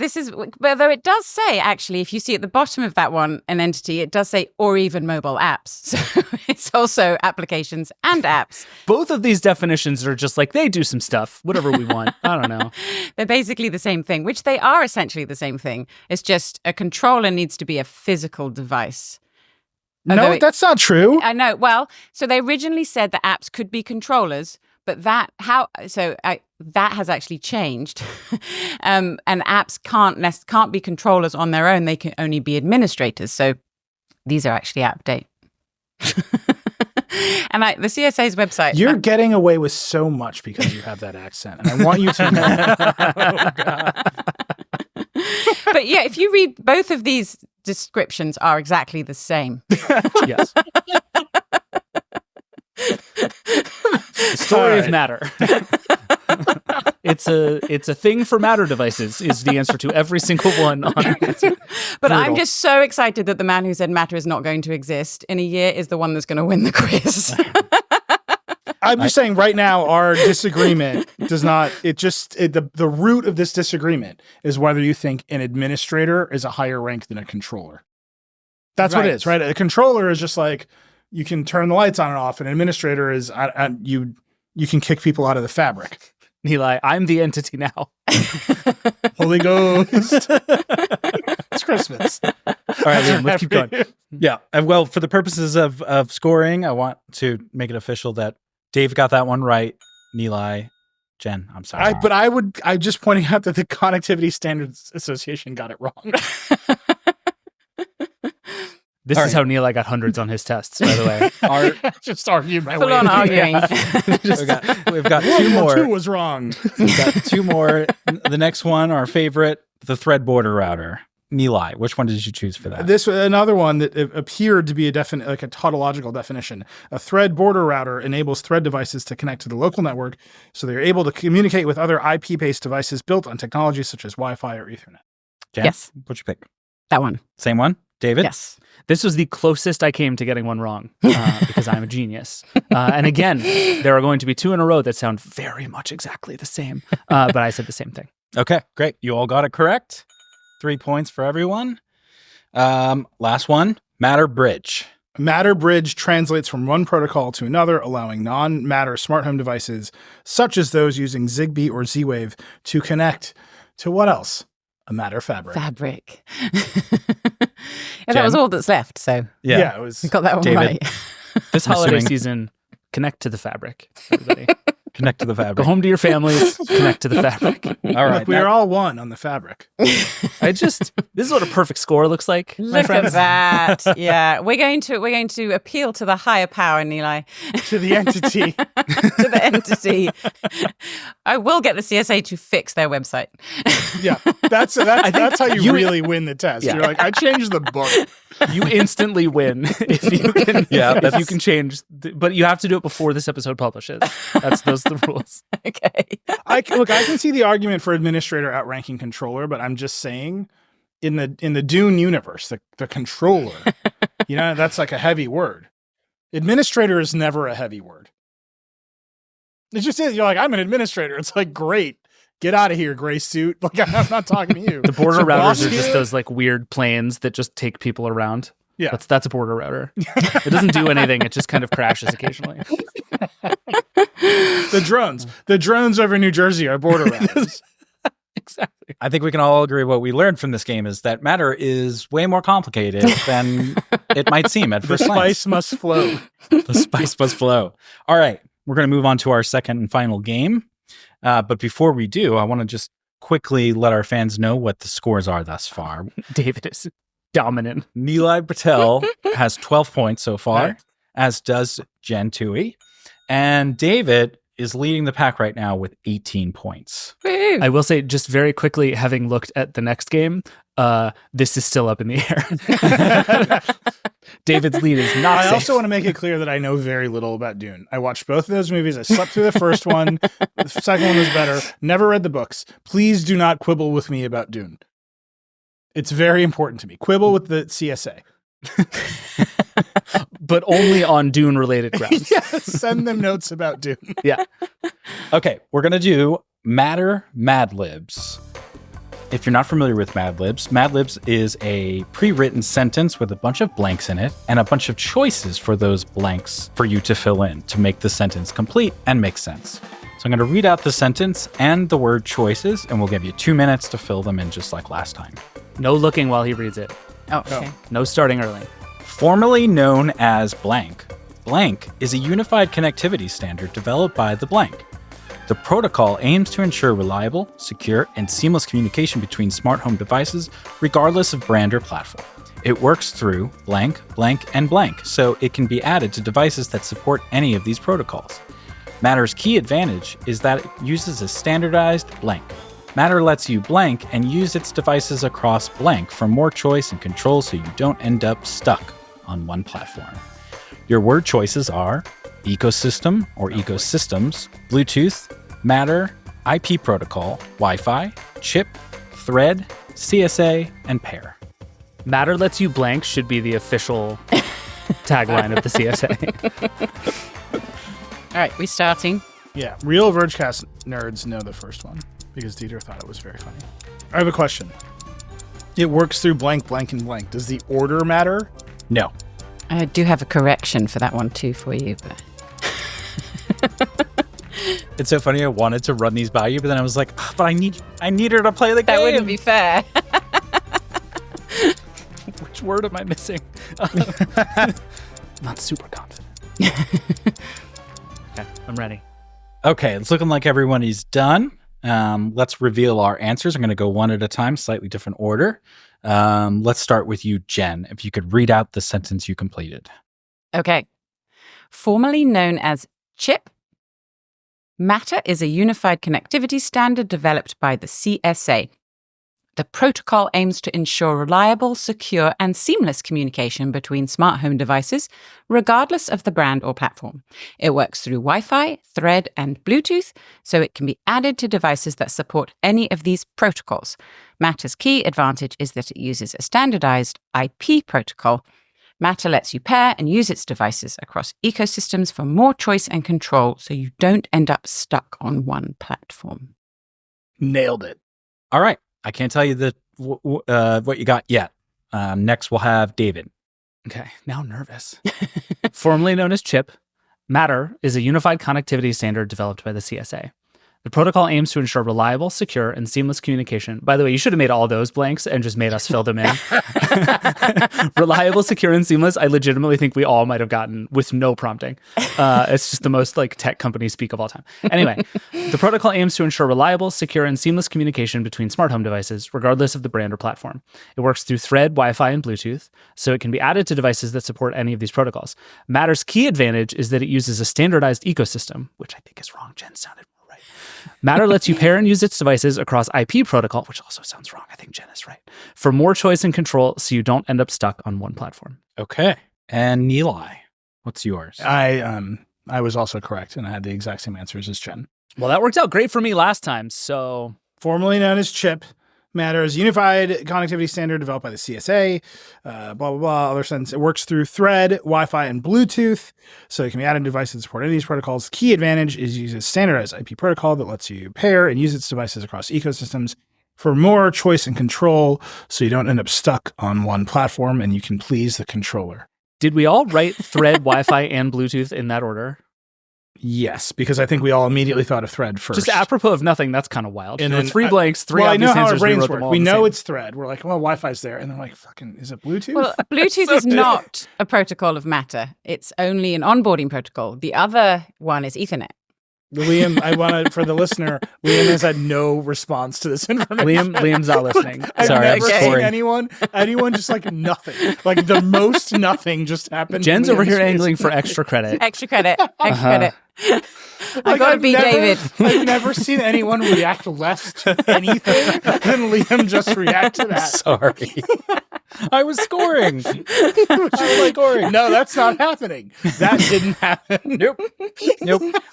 although it does say, actually, if you see at the bottom of that one, an entity, it does say, or even mobile apps. So it's also applications and apps. Both of these definitions are just like, they do some stuff, whatever we want. I don't know. They're basically the same thing, which they are essentially the same thing. It's just a controller needs to be a physical device. Although No, that's not true. I know. Well, so they originally said that apps could be controllers, but that has actually changed. And apps can't be controllers on their own. They can only be administrators. So these are actually And the CSA's website. You're getting away with so much because you have that accent. And I want you to know. Oh, God. But yeah, if you read both of these descriptions are exactly the same. Yes. The story of matter. It's a thing for matter devices is the answer to every single one on But I'm just so excited that the man who said matter is not going to exist in a year is the one that's going to win the quiz. I'm just saying right now, our disagreement does not, the root of this disagreement is whether you think an administrator is a higher rank than a controller. That's what it is, right? A controller is just like, you can turn the lights on and off. An administrator is, you can kick people out of the fabric. Eli, I'm the entity now. Holy Ghost. It's Christmas. All right, Liam, let's keep going. Yeah. Well, for the purposes of scoring, I want to make it official that Dave got that one right. Eli, Jen, I'm sorry. I'm just pointing out that the Connectivity Standards Association got it wrong. This is how Neil got hundreds on his tests, by the way. Just argued my Full way. on arguing. We've got two more. Two was wrong. We've got two more. The next one, our favorite, the thread border router. Eli, which one did you choose for that? This another one that appeared to be like a tautological definition. A thread border router enables thread devices to connect to the local network, so they're able to communicate with other IP-based devices built on technologies such as Wi-Fi or Ethernet. Jen, Yes. What'd you pick? That one. Same one? David? Yes. This was the closest I came to getting one wrong because I'm a genius. And again, there are going to be two in a row that sound very much exactly the same. But I said the same thing. Okay, great. You all got it correct. 3 points for everyone. Last one, Matter Bridge. Matter Bridge translates from one protocol to another, allowing non-Matter smart home devices, such as those using Zigbee or Z-Wave, to connect to what else? A Matter fabric. Fabric. That was all that's left, so Yeah, it was. we got that one David. right. This holiday assuming- season, connect to the fabric, everybody. Connect to the Go fabric. home to your families, connect to the fabric. All right. Look, we are all one on the fabric. This is what a perfect score looks like, my Look at friends. that. Yeah. We're going to appeal to the higher power, Neeli. To the entity. To the entity. I will get the CSA to fix their website. Yeah, that's how you really win the test. Yeah. You're like, I changed the book. You instantly win if you can. Yeah, if you can change, but you have to do it before this episode publishes. Those are the rules. Okay. I can see the argument for administrator outranking controller, but I'm just saying, in the Dune universe, the controller, that's like a heavy word. Administrator is never a heavy word. It just is. You're like, I'm an administrator. It's like, great. Get out of here, gray suit. Like, I'm not talking to you. The border So routers boss are just here- those like weird planes that just take people around. Yeah. That's a border router. It doesn't do anything. It just kind of crashes occasionally. The drones over New Jersey are border routers. Exactly. I think we can all agree what we learned from this game is that Matter is way more complicated than it might seem at The first glance. spice must flow. The spice must flow. All right. We're going to move on to our second and final game. But before we do, I want to just quickly let our fans know what the scores are thus far. David is dominant. Neeli Patel has 12 points so far, Right. as does Jen Tuohy. And David is leading the pack right now with 18 points. Woo. I will say, just very quickly, having looked at the next game, this is still up in the air. David's lead is not I safe. also want to make it clear that I know very little about Dune. I watched both of those movies. I slept through the first one. The second one was better. Never read the books. Please do not quibble with me about Dune. It's very important to me. Quibble with the CSA. but only on Dune-related grounds. Yes, send them notes about Dune. Yeah. Okay, we're going to do Matter Mad Libs. If you're not familiar with Mad Libs is a pre-written sentence with a bunch of blanks in it and a bunch of choices for those blanks for you to fill in to make the sentence complete and make sense. So I'm going to read out the sentence and the word choices, and we'll give you 2 minutes to fill them in just like last time. No looking while he reads it. Oh, okay. No starting early. Formerly known as blank, blank is a unified connectivity standard developed by the blank. The protocol aims to ensure reliable, secure, and seamless communication between smart home devices, regardless of brand or platform. It works through blank, blank, and blank, so it can be added to devices that support any of these protocols. Matter's key advantage is that it uses a standardized blank. Matter lets you blank and use its devices across blank for more choice and control so you don't end up stuck on one platform. Your word choices are ecosystem or ecosystems, Bluetooth, Matter, IP protocol, Wi-Fi, chip, thread, CSA, and pair. Matter lets you blank should be the official tagline of the CSA. All right, we starting. Yeah, real Vergecast nerds know the first one because Dieter thought it was very funny. I have a question. It works through blank, blank, and blank. Does the order matter? No. I do have a correction for that one too for you. But It's so funny. I wanted to run these by you, but then I was like, but I need her to play the game. that wouldn't be fair. Which word am I missing? Not super confident. Okay, I'm ready. Okay, it's looking like everyone is done. Let's reveal our answers. I'm going to go one at a time, slightly different order. Let's start with you, Jen. If you could read out the sentence you completed. Okay. Formerly known as CHIP, Matter is a unified connectivity standard developed by the CSA. The protocol aims to ensure reliable, secure, and seamless communication between smart home devices, regardless of the brand or platform. It works through Wi-Fi, Thread, and Bluetooth, so it can be added to devices that support any of these protocols. Matter's key advantage is that it uses a standardized IP protocol. Matter lets you pair and use its devices across ecosystems for more choice and control, so you don't end up stuck on one platform. Nailed it. All right. I can't tell you what you got yet. Next, we'll have David. Okay, now I'm nervous. Formerly known as CHIP, Matter is a unified connectivity standard developed by the CSA. The protocol aims to ensure reliable, secure, and seamless communication. By the way, you should have made all those blanks and just made us fill them in. Reliable, secure, and seamless. I legitimately think we all might have gotten with no prompting. It's just the most like tech company speak of all time. Anyway, the protocol aims to ensure reliable, secure, and seamless communication between smart home devices, regardless of the brand or platform. It works through Thread, Wi-Fi, and Bluetooth, so it can be added to devices that support any of these protocols. Matter's key advantage is that it uses a standardized ecosystem, which I think is wrong. Jen sounded right. Matter lets you pair and use its devices across IP protocol, which also sounds wrong. I think Jen is right. For more choice and control, so you don't end up stuck on one platform. Okay. And Nilay, what's yours? I was also correct, and I had the exact same answers as Jen. Well, that worked out great for me last time, so... Formerly known as CHIP, Matter is a unified connectivity standard developed by the CSA, blah, blah, blah, other sentence. It works through Thread, Wi-Fi, and Bluetooth, so it can be added to devices that support any of these protocols. Key advantage is it uses standardized IP protocol that lets you pair and use its devices across ecosystems for more choice and control, so you don't end up stuck on one platform and you can please the controller. Did we all write Thread, Wi-Fi, and Bluetooth in that order? Yes, because I think we all immediately thought of Thread first. Just apropos of nothing, that's kind of wild. And then then three blanks, three I obvious know how our answers. brains wrote work. them all We the know same. it's Thread. We're like, well, Wi-Fi's there. And they're like, fucking, is it Bluetooth? Well, Bluetooth is not a protocol of Matter. It's only an onboarding protocol. The other one is Ethernet. Liam, I wanted for the listener, Liam has had no response to this information. Liam's not listening. I've Sorry, never I'm seen scoring. anyone just like nothing. Like the most nothing just happened. Jen's in over here Liam's face. angling for extra credit. Extra credit. Extra credit. I Like, gotta I've be never- David. I've never seen anyone react less to anything than Liam just react to that. Sorry. I was scoring. I was scoring. No, that's not happening. That didn't happen. Nope.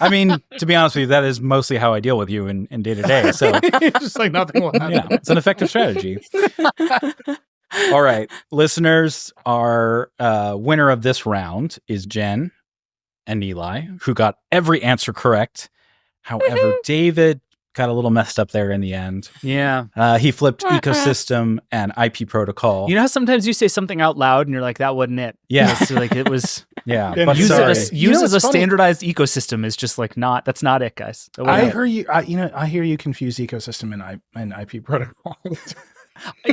I mean, to be honest with you, that is mostly how I deal with you in day to day. So It's just like nothing will happen. yeah, it's an effective strategy. All right, listeners, our winner of this round is Jen and Eli, who got every answer correct. However, David got a little messed up there in the end. Yeah. He flipped ecosystem and IP protocol. You know how sometimes you say something out loud and you're like, that wasn't it. Yeah. It's like it was... Yeah, And but use sorry. it You know as a what's funny? standardized ecosystem is just like not... That's not it, guys. That wasn't I it. hear you. I hear you confuse ecosystem and IP protocol.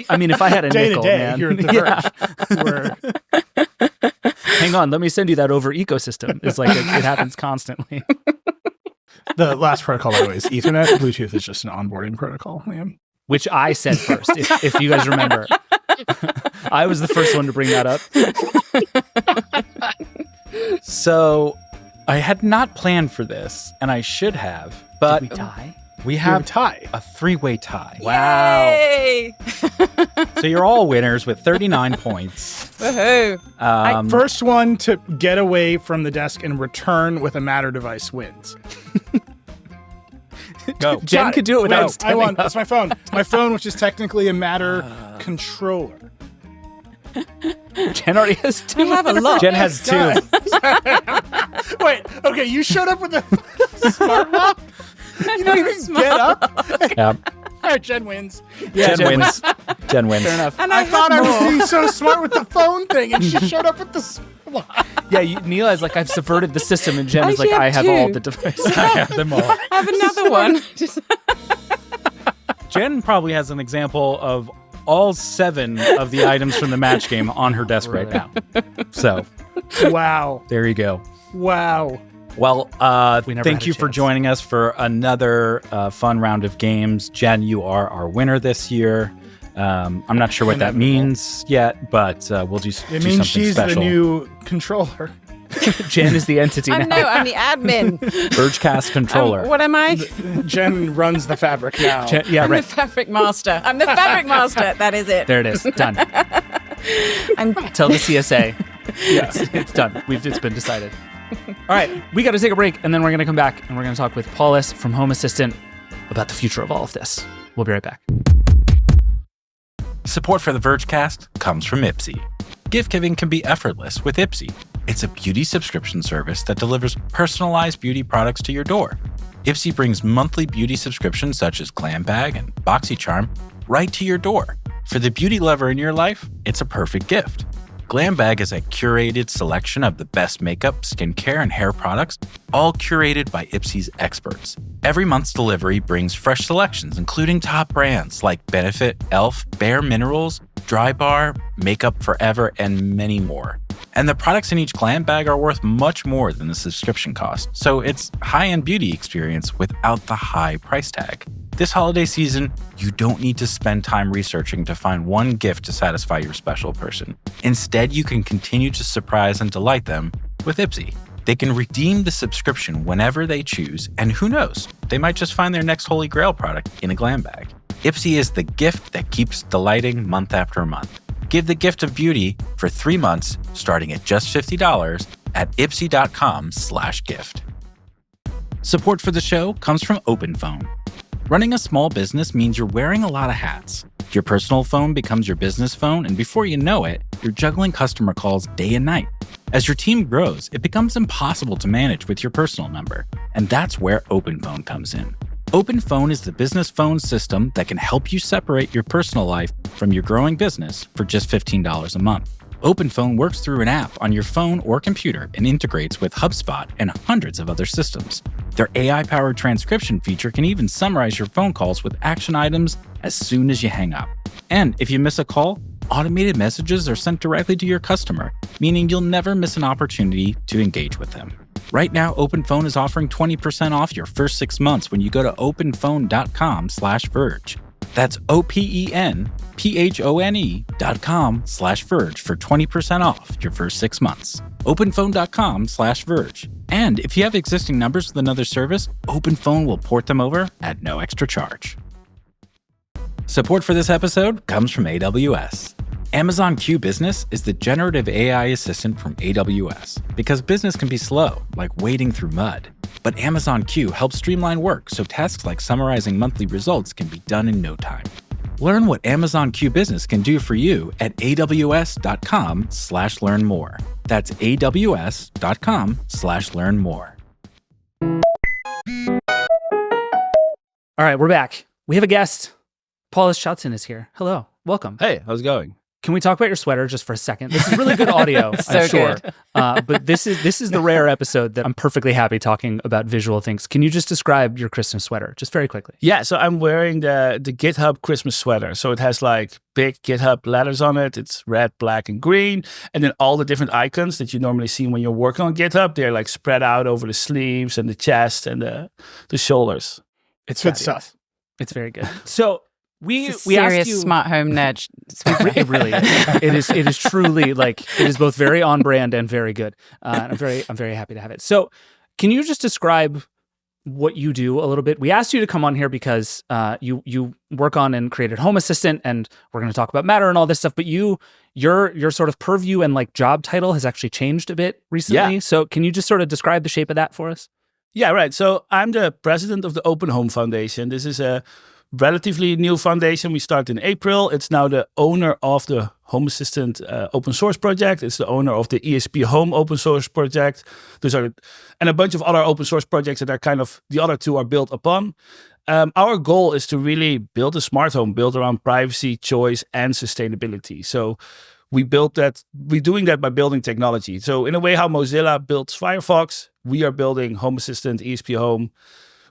I mean, if I had a Day to nickel, day, man. you're at the Verge. Hang on, let me send you that over ecosystem. It's like it happens constantly. The last protocol, by the way, is Ethernet. Bluetooth is just an onboarding protocol, Liam. Which I said first, if you guys remember. I was the first one to bring that up. So I had not planned for this, and I should have, but Did we tie? we Have have a tie. a three-way tie. Wow. Yay! So you're all winners with 39 points. Woohoo! First one to get away from the desk and return with a Matter device wins. Go. Jen could do it without Wait, I standing won. up. That's my phone. It's my phone, which is technically a Matter controller. Jen already has two. We have a lot. Jen has two. Wait, okay, you showed up with a smart lock? You don't even get up? Yeah. All right, Jen wins. Yeah, Jen wins. Jen wins. Fair enough. And I thought I was more. being so smart with the phone thing, and she showed up with the smart lock. Yeah, Neela is like, I've subverted the system, and Jen I is like, have I have two. all the devices. I have them all. I have another one. Jen probably has an example of all 7 of the items from the match game on her desk right now. So Wow. there you go. Wow. Well, We never thank had a you for chance. joining us for another fun round of games. Jen, you are our winner this year. I'm not sure what that Inevitable. means yet, but we'll do It something means she's special. the new controller. Jen is the entity I'm now. I'm the admin. Vergecast controller. What am I? Jen runs the fabric now. Yeah, I'm right. the fabric master. I'm the fabric master. That is it. There it is. Done. I'm Tell the CSA. Yeah, it's done. It's been decided. All right, we got to take a break, and then we're going to come back, and we're going to talk with Paulus from Home Assistant about the future of all of this. We'll be right back. Support for the Vergecast comes from Ipsy. Gift giving can be effortless with Ipsy. It's a beauty subscription service that delivers personalized beauty products to your door. Ipsy brings monthly beauty subscriptions such as Glam Bag and BoxyCharm right to your door. For the beauty lover in your life, it's a perfect gift. Glam Bag is a curated selection of the best makeup, skincare, and hair products, all curated by Ipsy's experts. Every month's delivery brings fresh selections, including top brands like Benefit, e.l.f., Bare Minerals, Dry Bar, Makeup Forever, and many more. And the products in each Glam Bag are worth much more than the subscription cost, so it's high-end beauty experience without the high price tag. This holiday season, you don't need to spend time researching to find one gift to satisfy your special person. Instead, you can continue to surprise and delight them with Ipsy. They can redeem the subscription whenever they choose, and who knows, they might just find their next Holy Grail product in a Glam Bag. Ipsy is the gift that keeps delighting month after month. Give the gift of beauty for 3 months, starting at just $50 at ipsy.com/gift. Support for the show comes from OpenPhone. Running a small business means you're wearing a lot of hats. Your personal phone becomes your business phone, and before you know it, you're juggling customer calls day and night. As your team grows, it becomes impossible to manage with your personal number, and that's where OpenPhone comes in. OpenPhone is the business phone system that can help you separate your personal life from your growing business for just $15 a month. OpenPhone works through an app on your phone or computer and integrates with HubSpot and hundreds of other systems. Their AI-powered transcription feature can even summarize your phone calls with action items as soon as you hang up. And if you miss a call, automated messages are sent directly to your customer, meaning you'll never miss an opportunity to engage with them. Right now, OpenPhone is offering 20% off your first 6 months when you go to openphone.com/Verge. That's openphone.com/Verge for 20% off your first 6 months. Openphone.com/Verge. And if you have existing numbers with another service, OpenPhone will port them over at no extra charge. Support for this episode comes from AWS. Amazon Q Business is the generative AI assistant from AWS because business can be slow, like wading through mud. But Amazon Q helps streamline work so tasks like summarizing monthly results can be done in no time. Learn what Amazon Q Business can do for you at aws.com/learnmore. That's aws.com/learnmore. All right, we're back. We have a guest. Paulus Schoutsen is here. Hello. Welcome. Hey, how's it going? Can we talk about your sweater just for a second? This is really good audio, So I'm sure. good. But this is the rare episode that I'm perfectly happy talking about visual things. Can you just describe your Christmas sweater, just very quickly? Yeah, so I'm wearing the GitHub Christmas sweater. So it has like big GitHub letters on it. It's red, black, and green. And then all the different icons that you normally see when you're working on GitHub, they're like spread out over the sleeves and the chest and the shoulders. It's good fabulous. stuff. It's very good. So We It's a we asked serious you. smart home nerd. It really is. It is truly like it is both very on brand and very good. And I'm very happy to have it. So, can you just describe what you do a little bit? We asked you to come on here because you work on and created Home Assistant, and we're going to talk about Matter and all this stuff. But your sort of purview and like job title has actually changed a bit recently. Yeah. So, can you just sort of describe the shape of that for us? Yeah, right. So I'm the president of the Open Home Foundation. This is a relatively new foundation. We started in April. It's now the owner of the Home Assistant open source project. It's the owner of the ESP Home open source project. And a bunch of other open source projects that are kind of, the other two are built upon. Our goal is to really build a smart home built around privacy, choice, and sustainability. So we're doing that by building technology. So in a way, how Mozilla builds Firefox, we are building Home Assistant, ESP Home.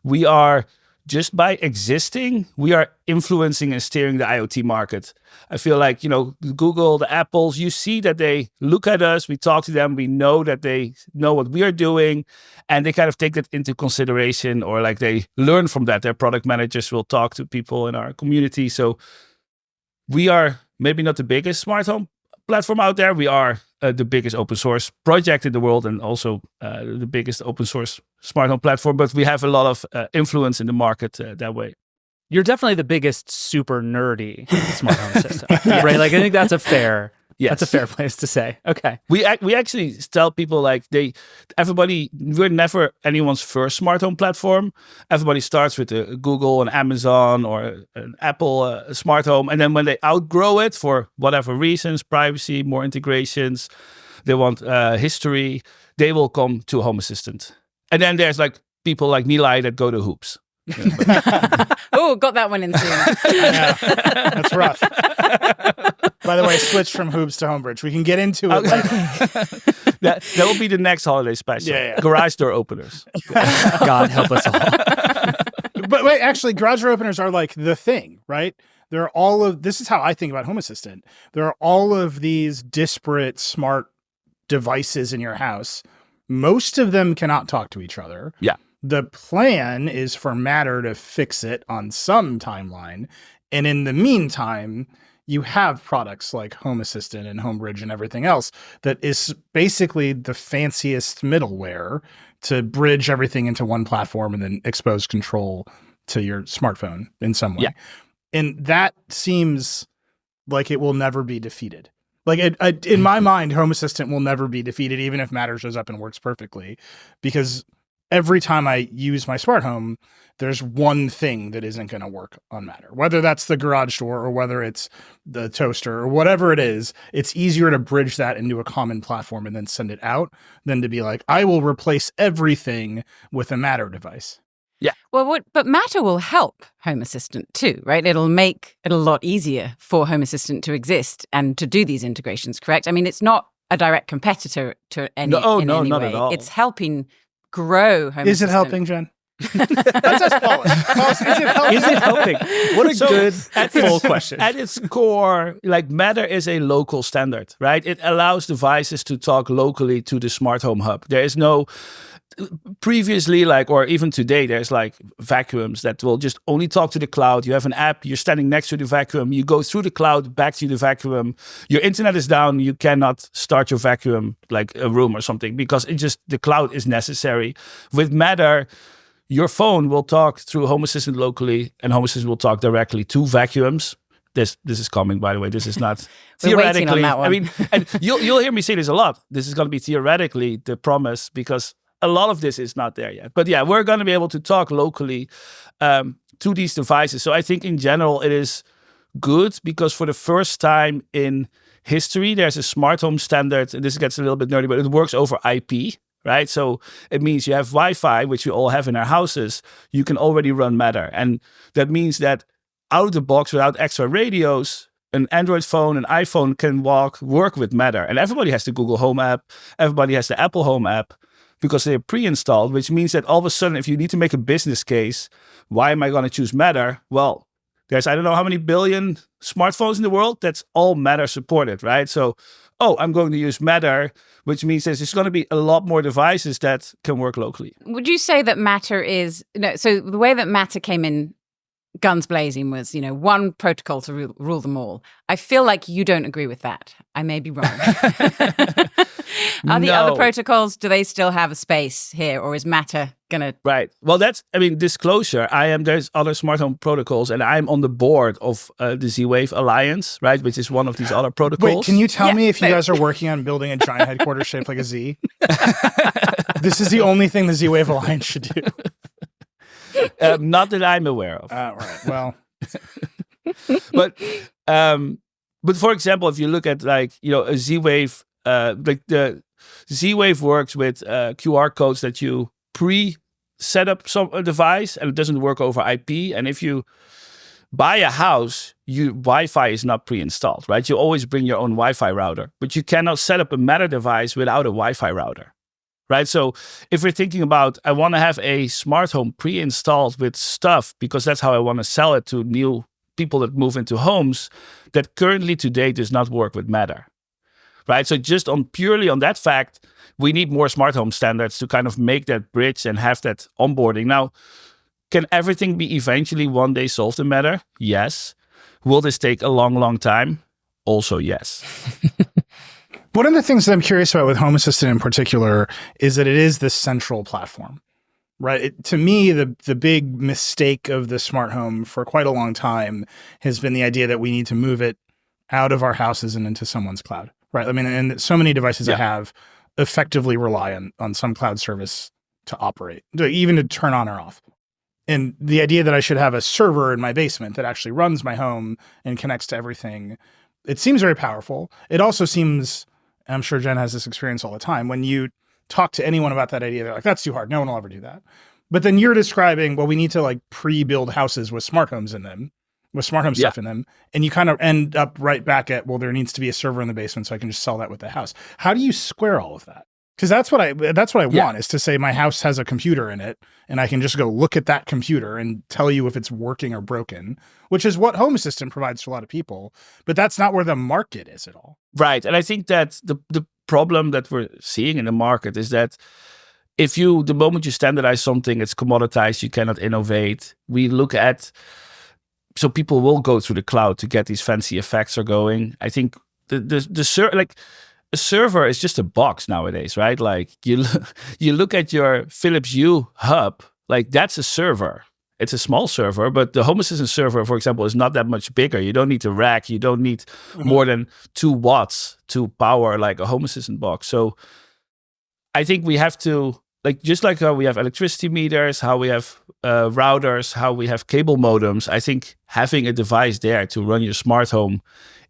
We are, just by existing, we are influencing and steering the IoT market. I feel like, Google, the Apples, you see that they look at us, we talk to them, we know that they know what we are doing, and they kind of take that into consideration, or like they learn from that. Their product managers will talk to people in our community. So we are maybe not the biggest smart home platform out there. We are the biggest open source project in the world, and also the biggest open source smart home platform. But we have a lot of influence in the market that way. You're definitely the biggest super nerdy smart home system, right? Like I think that's a fair place to say. Okay. We actually tell people like we're never anyone's first smart home platform. Everybody starts with a Google, an Amazon, or an Apple smart home, and then when they outgrow it for whatever reasons, privacy, more integrations, they want history, they will come to Home Assistant. And then there's like people like Nilay that go to Hoops. Oh, got that one in soon. Yeah, that's rough. By the way, switch from Hoops to Homebridge. We can get into it later. that will be the next holiday special. Yeah. Garage door openers. God help us all. But wait, actually, garage door openers are like the thing, right? This is how I think about Home Assistant. There are all of these disparate smart devices in your house. Most of them cannot talk to each other. Yeah. The plan is for Matter to fix it on some timeline. And in the meantime, you have products like Home Assistant and Homebridge and everything else that is basically the fanciest middleware to bridge everything into one platform and then expose control to your smartphone in some way. Yeah. And that seems like it will never be defeated. Like in my mind, Home Assistant will never be defeated, even if Matter shows up and works perfectly, because every time I use my smart home, there's one thing that isn't going to work on Matter. Whether that's the garage door or whether it's the toaster or whatever it is, it's easier to bridge that into a common platform and then send it out than to be like, I will replace everything with a Matter device. Yeah. Well, but Matter will help Home Assistant too, right? It'll make it a lot easier for Home Assistant to exist and to do these integrations, correct? I mean, it's not a direct competitor to any not way. at all. It's helping grow Home Is Assistant. it helping, Jen? Let's ask Paulus. Paulus, Is it helping? What a good full question. At its core, like Matter is a local standard, right? It allows devices to talk locally to the smart home hub. There is no previously, like, or even today, there's like vacuums that will just only talk to the cloud. You have an app, you're standing next to the vacuum, you go through the cloud back to the vacuum. Your internet is down, you cannot start your vacuum like a room or something because the cloud is necessary. With Matter, your phone will talk through Home Assistant locally, and Home Assistant will talk directly to vacuums. This is coming, by the way. This is not We're waiting on theoretically. that one. I mean, and you'll hear me say this a lot. This is going to be theoretically the promise, because a lot of this is not there yet. But yeah, we're going to be able to talk locally to these devices. So I think in general it is good, because for the first time in history, there's a smart home standard. And this gets a little bit nerdy, but it works over IP. Right? So it means you have Wi-Fi, which we all have in our houses. You can already run Matter. And that means that out of the box, without extra radios, an Android phone, an iPhone can work with Matter. And everybody has the Google Home app. Everybody has the Apple Home app because they're pre-installed, which means that all of a sudden, if you need to make a business case, why am I going to choose Matter? Well, there's, I don't know how many billion smartphones in the world. That's all Matter supported, right? So, I'm going to use Matter, which means there's just going to be a lot more devices that can work locally. Would you say that Matter is so the way that Matter came in guns blazing was, one protocol to rule them all. I feel like you don't agree with that. I may be wrong. Are the other protocols, do they still have a space here, or is Matter gonna? Right. Well, disclosure. There's other smart home protocols, and I'm on the board of the Z-Wave Alliance, right, which is one of these other protocols. Wait, can you tell me if you guys are working on building a giant headquarters shaped like a Z? This is the only thing the Z-Wave Alliance should do. Not that I'm aware of. Right. Well, but for example, if you look at a Z-Wave, the Z-Wave works with QR codes that you set up a device, and it doesn't work over IP. And if you buy a house, Wi-Fi is not pre-installed, right? You always bring your own Wi-Fi router, but you cannot set up a Matter device without a Wi-Fi router, right? So if we're thinking about, I want to have a smart home pre-installed with stuff because that's how I want to sell it to new people that move into homes, that currently today does not work with Matter. Right, so just purely on that fact, we need more smart home standards to kind of make that bridge and have that onboarding. Now, can everything be eventually one day solved in Matter? Yes. Will this take a long, long time? Also, yes. One of the things that I'm curious about with Home Assistant in particular is that it is this central platform, right? To me, the big mistake of the smart home for quite a long time has been the idea that we need to move it out of our houses and into someone's cloud. Right. I mean, and so many devices I have effectively rely on some cloud service to operate, even to turn on or off. And the idea that I should have a server in my basement that actually runs my home and connects to everything, it seems very powerful. It also seems, I'm sure Jen has this experience all the time, when you talk to anyone about that idea, they're like, that's too hard. No one will ever do that. But then you're describing, well, we need to pre-build houses with smart homes in them, with smart home stuff in them. And you kind of end up right back at, well, there needs to be a server in the basement so I can just sell that with the house. How do you square all of that? Because that's what I want, is to say my house has a computer in it and I can just go look at that computer and tell you if it's working or broken, which is what Home Assistant provides to a lot of people. But that's not where the market is at all. Right. And I think that the problem that we're seeing in the market is that the moment you standardize something, it's commoditized, you cannot innovate. We look at, so people will go through the cloud to get these fancy effects are going. I think a server is just a box nowadays, right? Like you look at your Philips Hue hub, that's a server. It's a small server, but the Home Assistant server, for example, is not that much bigger. You don't need a rack. You don't need more than 2 watts to power like a Home Assistant box. So I think we have to, just like how we have electricity meters, how we have routers, how we have cable modems, I think having a device there to run your smart home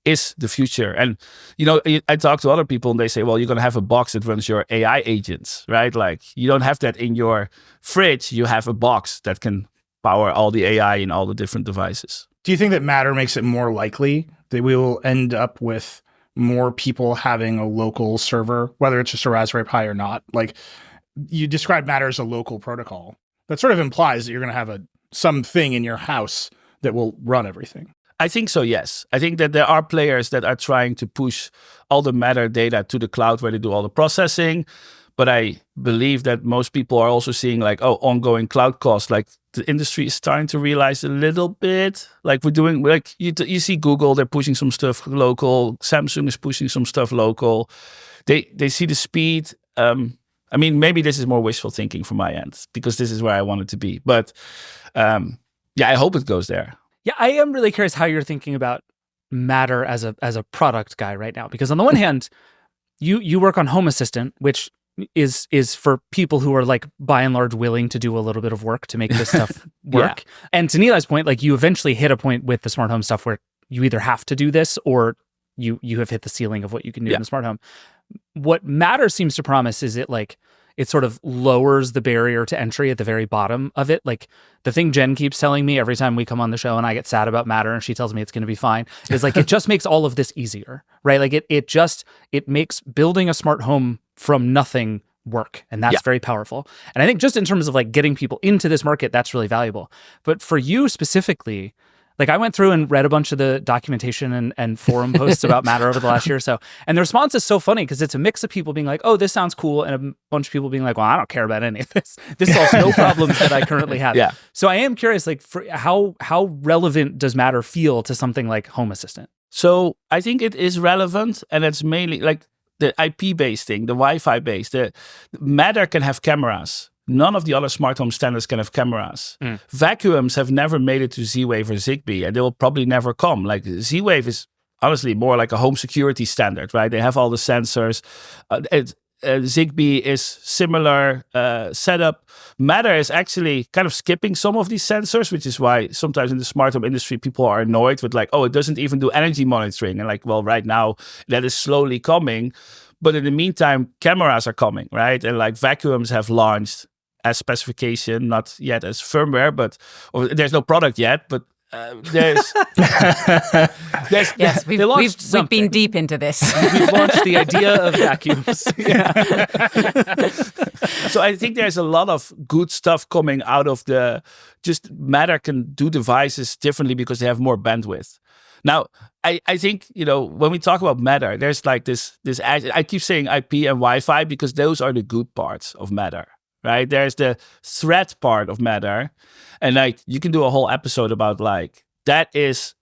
is the future. And, I talk to other people and they say, well, you're going to have a box that runs your AI agents, right? You don't have that in your fridge. You have a box that can power all the AI in all the different devices. Do you think that Matter makes it more likely that we will end up with more people having a local server, whether it's just a Raspberry Pi or not? You describe Matter as a local protocol. That sort of implies that you're going to have something in your house that will run everything. I think so, yes. I think that there are players that are trying to push all the Matter data to the cloud where they do all the processing. But I believe that most people are also seeing ongoing cloud costs. The industry is starting to realize a little bit. We're doing, you see Google, they're pushing some stuff local. Samsung is pushing some stuff local. They see the speed. Maybe this is more wishful thinking from my end because this is where I want it to be. But I hope it goes there. Yeah, I am really curious how you're thinking about Matter as a product guy right now. Because on the one hand, you work on Home Assistant, which is for people who are by and large willing to do a little bit of work to make this stuff work. Yeah. And to Nilay's point, you eventually hit a point with the smart home stuff where you either have to do this or you have hit the ceiling of what you can do in the smart home. What Matter seems to promise is it sort of lowers the barrier to entry at the very bottom of it. The thing Jen keeps telling me every time we come on the show and I get sad about Matter and she tells me it's going to be fine is it just makes all of this easier, right? It makes building a smart home from nothing work. And that's very powerful. And I think just in terms of getting people into this market, that's really valuable. But for you specifically, Like I went through and read a bunch of the documentation and forum posts about Matter over the last year or so. And the response is so funny because it's a mix of people being like, oh, this sounds cool. And a bunch of people being like, well, I don't care about any of this. This solves no problems that I currently have. Yeah. So I am curious, like how relevant does Matter feel to something like Home Assistant? So I think it is relevant, and it's mainly like the IP-based thing, the Wi-Fi based. The Matter can have cameras. None of the other smart home standards can have cameras. Vacuums have never made it to Z-Wave or Zigbee, and they will probably never come. Like Z-Wave is honestly more like a home security standard, right? They have all the sensors. Zigbee is similar setup. Matter is actually kind of skipping some of these sensors, which is why sometimes in the smart home industry, people are annoyed with like, oh, it doesn't even do energy monitoring. And like, well, right now that is slowly coming. But in the meantime, cameras are coming, right? And like vacuums have launched as specification, not yet as firmware, but there's no product yet, but there's yes, we've been deep into this. We've launched the idea of vacuums. So I think there's a lot of good stuff coming out of just Matter can do devices differently because they have more bandwidth. Now, I think, when we talk about Matter, there's like this, I keep saying IP and Wi-Fi because those are the good parts of Matter. Right? There's the thread part of Matter. And like you can do a whole episode about like that is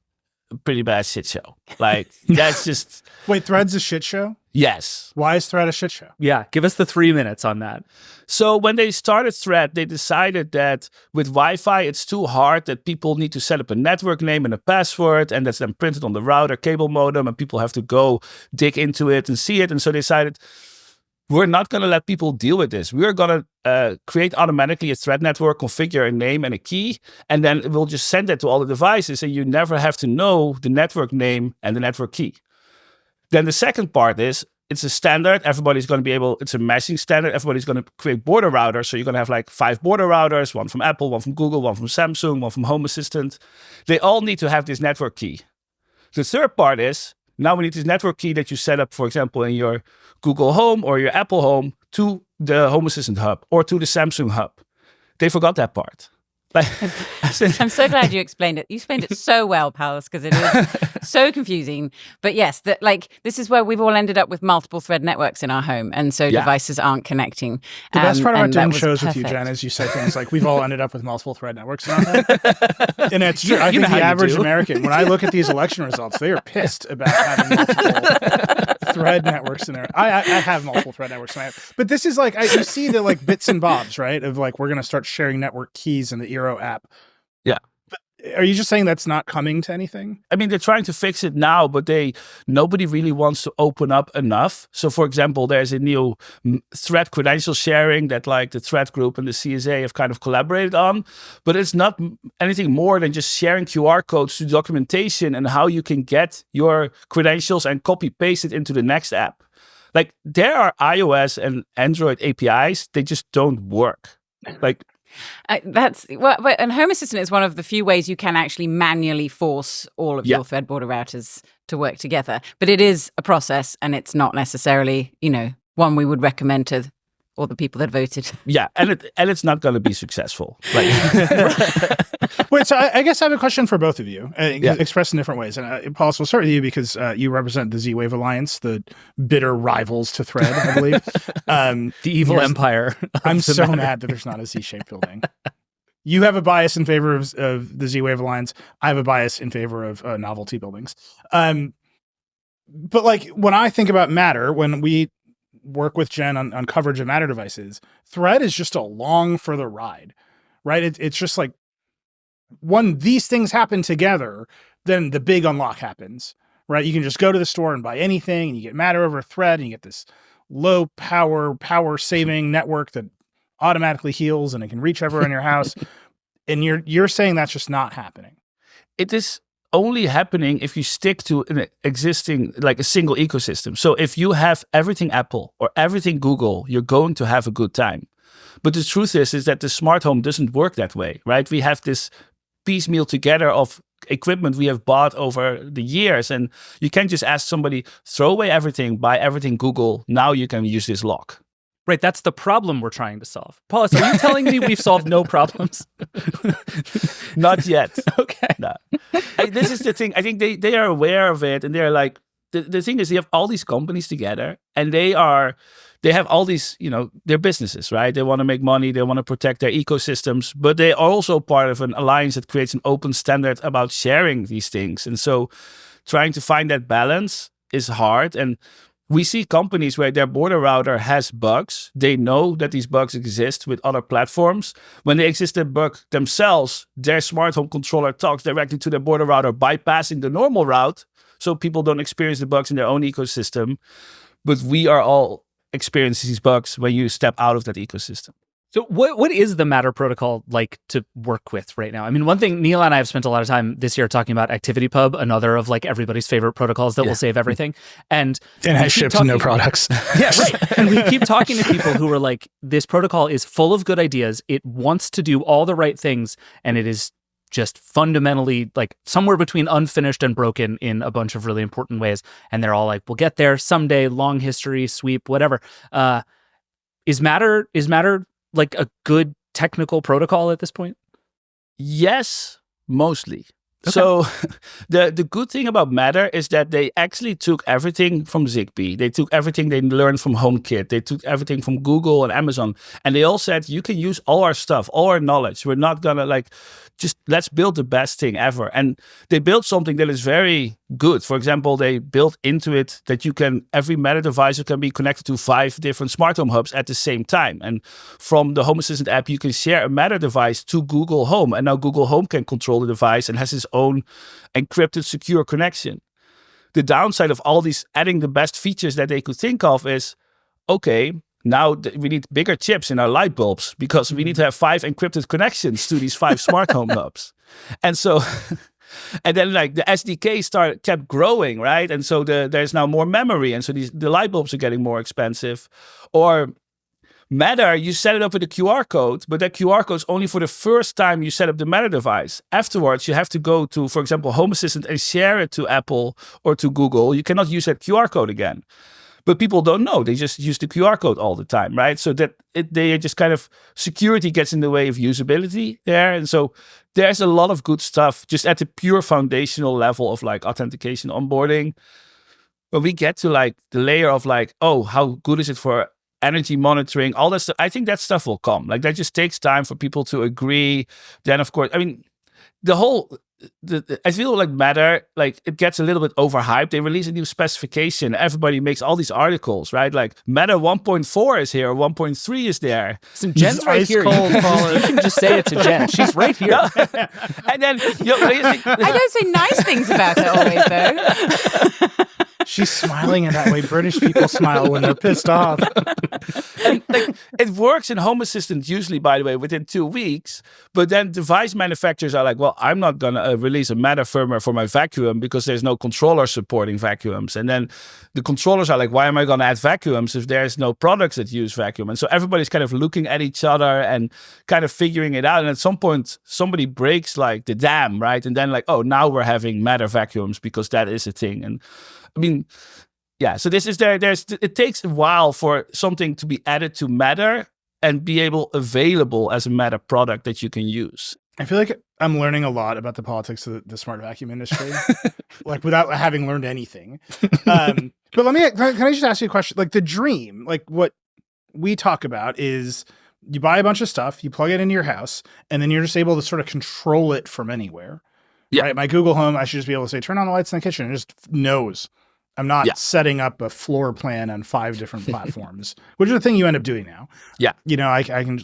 a pretty bad shit show. Like that's just Wait, Thread's a shit show? Yes. Why is Thread a shit show? Yeah, give us the 3 minutes on that. So when they started Thread, they decided that with Wi-Fi, it's too hard, that people need to set up a network name and a password, and that's then printed on the router cable modem, and people have to go dig into it and see it. And so they decided, we're not going to let people deal with this. We're going to create automatically a thread network, configure a name and a key, and then we'll just send that to all the devices, and you never have to know the network name and the network key. Then the second part is, it's a standard. Everybody's going to be able, it's a meshing standard. Everybody's going to create border routers. So you're going to have like 5 border routers, one from Apple, one from Google, one from Samsung, one from Home Assistant. They all need to have this network key. The third part is, now we need this network key that you set up, for example, in your Google Home or your Apple Home to the Home Assistant hub or to the Samsung hub. They forgot that part. Like, I'm so glad you explained it. You explained it so well, Paulus, because it is so confusing. But yes, this is where we've all ended up with multiple thread networks in our home, and so devices aren't connecting. The best part about doing shows with you, Jen, is you say things like, we've all ended up with multiple thread networks in our home. And it's true. I think the average American, when I look at these election results, they are pissed about having multiple thread networks in there. I have multiple thread networks in my home. But this is like, you see the like bits and bobs, right? Of like, we're going to start sharing network keys in the Eero app. Yeah. But are you just saying that's not coming to anything? I mean, they're trying to fix it now, but nobody really wants to open up enough. So, for example, there's a new thread credential sharing that like the thread group and the CSA have kind of collaborated on, but it's not anything more than just sharing QR codes to documentation and how you can get your credentials and copy paste it into the next app. Like there are iOS and Android APIs, they just don't work. Like, and Home Assistant is one of the few ways you can actually manually force all of your thread border routers to work together. But it is a process, and it's not necessarily, one we would recommend to all the people that voted. Yeah, and it's not going to be successful. Like, wait, so I guess I have a question for both of you, expressed in different ways. And Paulus, we'll start with you because you represent the Z-Wave Alliance, the bitter rivals to Thread, I believe. The evil empire. I'm so mad that there's not a Z-shaped building. You have a bias in favor of the Z-Wave Alliance. I have a bias in favor of novelty buildings. But like when I think about Matter, when we work with Jen on coverage of Matter devices, Thread is just along for the ride, right? It's just like when these things happen together, then the big unlock happens, right? You can just go to the store and buy anything, and you get Matter over Thread, and you get this low power saving network that automatically heals and it can reach everywhere in your house. And you're saying that's just not happening. It is only happening if you stick to an existing, like a single ecosystem. So if you have everything Apple or everything Google, you're going to have a good time. But the truth is that the smart home doesn't work that way, right? We have this piecemeal together of equipment we have bought over the years, and you can't just ask somebody, throw away everything, buy everything Google, now you can use this lock. Right, that's the problem we're trying to solve. Paulus, are you telling me we've solved no problems? Not yet. Okay. No. This is the thing. I think they are aware of it, and they're like, the thing is, you have all these companies together, and they have all these, their businesses, right? They want to make money, they want to protect their ecosystems, but they are also part of an alliance that creates an open standard about sharing these things. And so trying to find that balance is hard. And we see companies where their border router has bugs. They know that these bugs exist with other platforms. When they exist a bug themselves, their smart home controller talks directly to their border router, bypassing the normal route, so people don't experience the bugs in their own ecosystem. But we are all experiencing these bugs when you step out of that ecosystem. So what is the Matter protocol like to work with right now? I mean, one thing, Neil and I have spent a lot of time this year talking about ActivityPub, another of like everybody's favorite protocols that will save everything. And has shipped no products. Yeah, right. And we keep talking to people who are like, this protocol is full of good ideas. It wants to do all the right things. And it is just fundamentally like somewhere between unfinished and broken in a bunch of really important ways. And they're all like, we'll get there someday, long history, sweep, whatever. Is Matter like a good technical protocol at this point? Yes, mostly. Okay. So the good thing about Matter is that they actually took everything from Zigbee. They took everything they learned from HomeKit. They took everything from Google and Amazon. And they all said, you can use all our stuff, all our knowledge. We're not going to just let's build the best thing ever. And they built something that is very good. For example, they built into it that every Matter device can be connected to 5 different smart home hubs at the same time. And from the Home Assistant app, you can share a Matter device to Google Home. And now Google Home can control the device and has its own encrypted, secure connection. The downside of all these adding the best features that they could think of is, okay, now we need bigger chips in our light bulbs because we need to have 5 encrypted connections to these 5 smart home hubs. And so, and then like the SDK kept growing, right? And so there's now more memory. And so the light bulbs are getting more expensive. Or Matter, you set it up with a QR code, but that QR code is only for the first time you set up the Matter device. Afterwards, you have to go to, for example, Home Assistant and share it to Apple or to Google. You cannot use that QR code again. But people don't know. They just use the QR code all the time, right? So that they just kind of, security gets in the way of usability there. And so there's a lot of good stuff just at the pure foundational level of like authentication onboarding. When we get to like the layer of like, oh, how good is it for energy monitoring, all that stuff, I think that stuff will come. Like that just takes time for people to agree. Then of course, I mean, I feel like Matter, like it gets a little bit overhyped. They release a new specification. Everybody makes all these articles, right? Like Matter 1.4 is here, 1.3 is there. So Jen's right here. You can just say it to Jen. She's right here. And then I don't say nice things about it always, though. She's smiling in that way British people smile when they're pissed off. And, like, it works in Home Assistant usually, by the way, within 2 weeks. But then device manufacturers are like, well, I'm not going to release a Matter firmware for my vacuum because there's no controller supporting vacuums. And then the controllers are like, why am I going to add vacuums if there's no products that use vacuum? And so everybody's kind of looking at each other and kind of figuring it out. And at some point, somebody breaks like the dam, right? And then like, oh, now we're having Matter vacuums because that is a thing. And I mean, yeah, so this is it takes a while for something to be added to Matter and be available as a Matter product that you can use. I feel like I'm learning a lot about the politics of the smart vacuum industry, like without having learned anything. But can I just ask you a question? Like the dream, like what we talk about is you buy a bunch of stuff, you plug it into your house, and then you're just able to sort of control it from anywhere. Yeah. Right? My Google Home, I should just be able to say, turn on the lights in the kitchen. It just knows. I'm not setting up a floor plan on 5 different platforms, which is the thing you end up doing now. Yeah. You know, I can,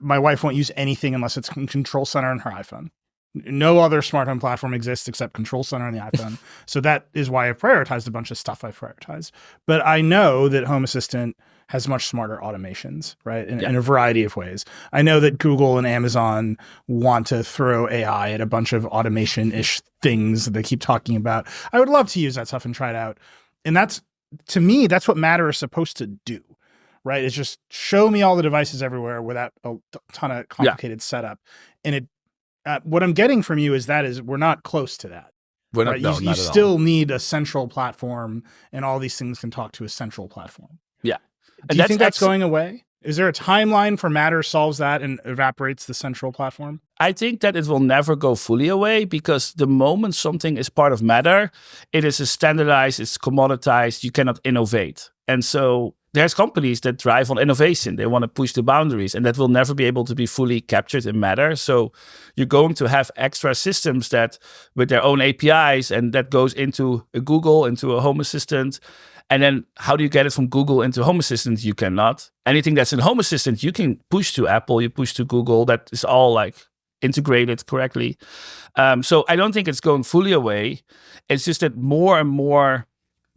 my wife won't use anything unless it's Control Center on her iPhone. No other smart home platform exists except Control Center on the iPhone. So that is why I've prioritized a bunch of stuff I've prioritized. But I know that Home Assistant has much smarter automations, right? In a variety of ways. I know that Google and Amazon want to throw AI at a bunch of automation-ish things that they keep talking about. I would love to use that stuff and try it out. And that's, to me, that's what Matter is supposed to do, right? It's just show me all the devices everywhere without a ton of complicated setup. And what I'm getting from you is we're not close to that. We're not, right? no, You not still need a central platform, and all these things can talk to a central platform. Yeah. Do you think that's going away? Is there a timeline for Matter solves that and evaporates the central platform? I think that it will never go fully away, because the moment something is part of Matter, it is standardized, it's commoditized, you cannot innovate. And so there's companies that drive on innovation. They want to push the boundaries, and that will never be able to be fully captured in Matter. So you're going to have extra systems that with their own APIs, and that goes into a Google, into a Home Assistant. And then how do you get it from Google into Home Assistant? You cannot. Anything that's in Home Assistant, you can push to Apple, you push to Google. That is all like integrated correctly. So I don't think it's going fully away. It's just that more and more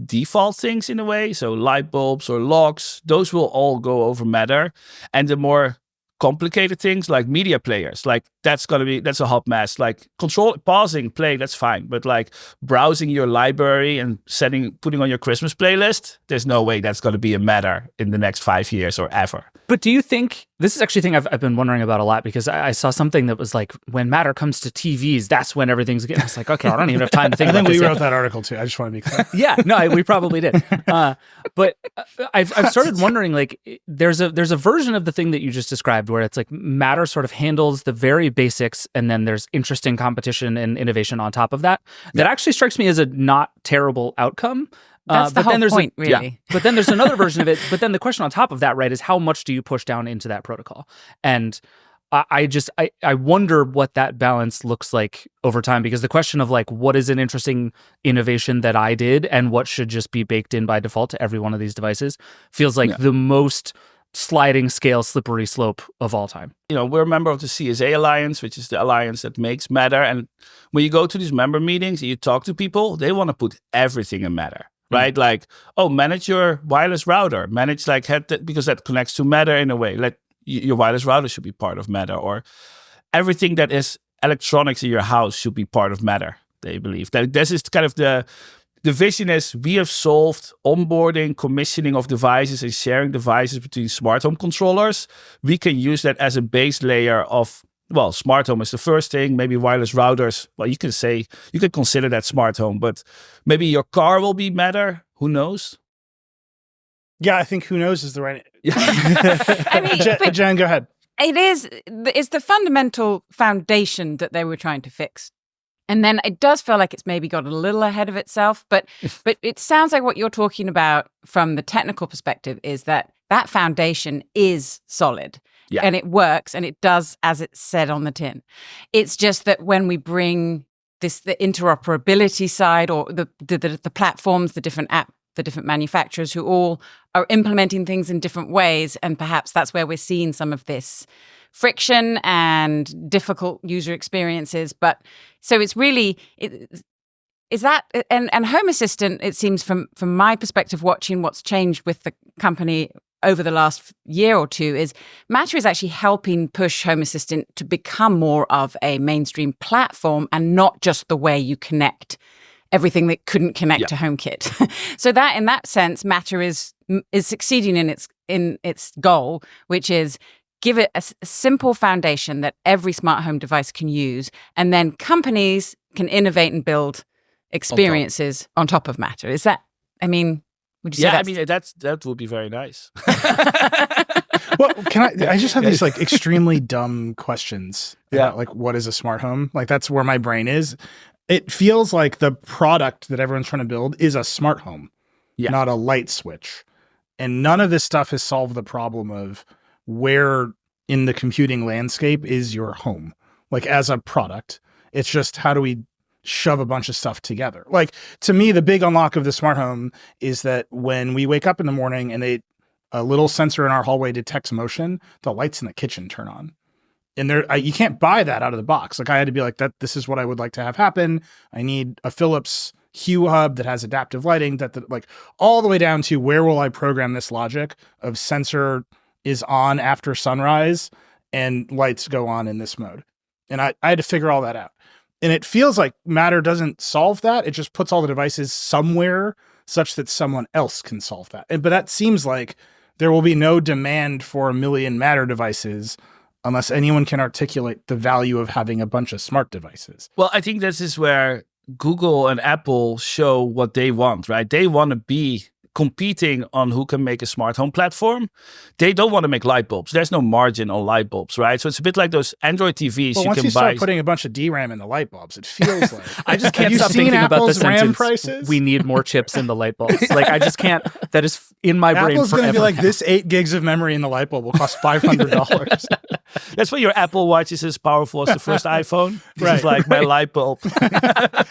default things in a way, so light bulbs or locks, those will all go over Matter. And the more complicated things like media players, like that's a hot mess. Like pausing play, that's fine, but like browsing your library and putting on your Christmas playlist, there's no way that's going to be a Matter in the next 5 years or ever. But do you think, this is actually a thing I've been wondering about a lot, because I saw something that was like, when Matter comes to TVs, that's when everything's getting, I was like, okay, I don't even have time to think about this. I think we wrote that article too. I just want to be clear. Yeah, no, we probably did. But I've started wondering, like, there's a version of the thing that you just described where it's like Matter sort of handles the very basics, and then there's interesting competition and innovation on top of that. That actually strikes me as a not terrible outcome. That's the whole point, really. Yeah. But then there's another version of it. But then the question on top of that, right, is how much do you push down into that protocol? And I wonder what that balance looks like over time, because the question of like, what is an interesting innovation that I did and what should just be baked in by default to every one of these devices feels like the most sliding scale, slippery slope of all time. You know, we're a member of the CSA Alliance, which is the alliance that makes Matter. And when you go to these member meetings and you talk to people, they want to put everything in Matter. Right? Like, manage your wireless router, manage like because that connects to Matter in a way. Like your wireless router should be part of Matter, or everything that is electronics in your house should be part of Matter. They believe that this is kind of the vision is we have solved onboarding, commissioning of devices and sharing devices between smart home controllers. We can use that as a base layer of, well, smart home is the first thing, maybe wireless routers. Well, you could consider that smart home, but maybe your car will be Matter. Who knows? Yeah, I think who knows is the right. I mean, Jen, go ahead. It's the fundamental foundation that they were trying to fix. And then it does feel like it's maybe got a little ahead of itself, but it sounds like what you're talking about from the technical perspective is that foundation is solid. Yeah. And it works, and it does as it's said on the tin. It's just that when we bring the interoperability side, or the platforms, the different manufacturers who all are implementing things in different ways, and perhaps that's where we're seeing some of this friction and difficult user experiences. But so it's really is that and Home Assistant, it seems from my perspective, watching what's changed with the company over the last year or two, is Matter is actually helping push Home Assistant to become more of a mainstream platform and not just the way you connect everything that couldn't connect to HomeKit. So that, in that sense, Matter is succeeding in its goal, which is give it a simple foundation that every smart home device can use, and then companies can innovate and build experiences on top of Matter. Is that, I mean, would you say that's... I mean, that would be very nice. Well, I just have these like extremely dumb questions. About, like, what is a smart home? Like, that's where my brain is. It feels like the product that everyone's trying to build is a smart home, not a light switch. And none of this stuff has solved the problem of where in the computing landscape is your home. Like, as a product, it's just how do we shove a bunch of stuff together? Like, to me, the big unlock of the smart home is that when we wake up in the morning and a little sensor in our hallway detects motion, the lights in the kitchen turn on. And you can't buy that out of the box. Like, I had to be like, this is what I would like to have happen. I need a Philips Hue hub that has adaptive lighting, like all the way down to where will I program this logic of sensor is on after sunrise and lights go on in this mode. And I had to figure all that out. And it feels like Matter doesn't solve that. It just puts all the devices somewhere such that someone else can solve that. But that seems like there will be no demand for 1 million Matter devices unless anyone can articulate the value of having a bunch of smart devices. Well, I think this is where Google and Apple show what they want, right? They want to be competing on who can make a smart home platform. They don't want to make light bulbs. There's no margin on light bulbs, right? So it's a bit like those Android TVs Well, you once can you start buy. putting a bunch of DRAM in the light bulbs, it feels like I just can't Have you stop seen thinking about the Apple's RAM sentence. prices? We need more chips in the light bulbs. Like I just can't. That is in my brain Apple's going forever. to be like, now. this 8 gigs of memory in the light bulb will cost $500. That's why your Apple Watch is as powerful as the first iPhone. This Right. is like my light bulb.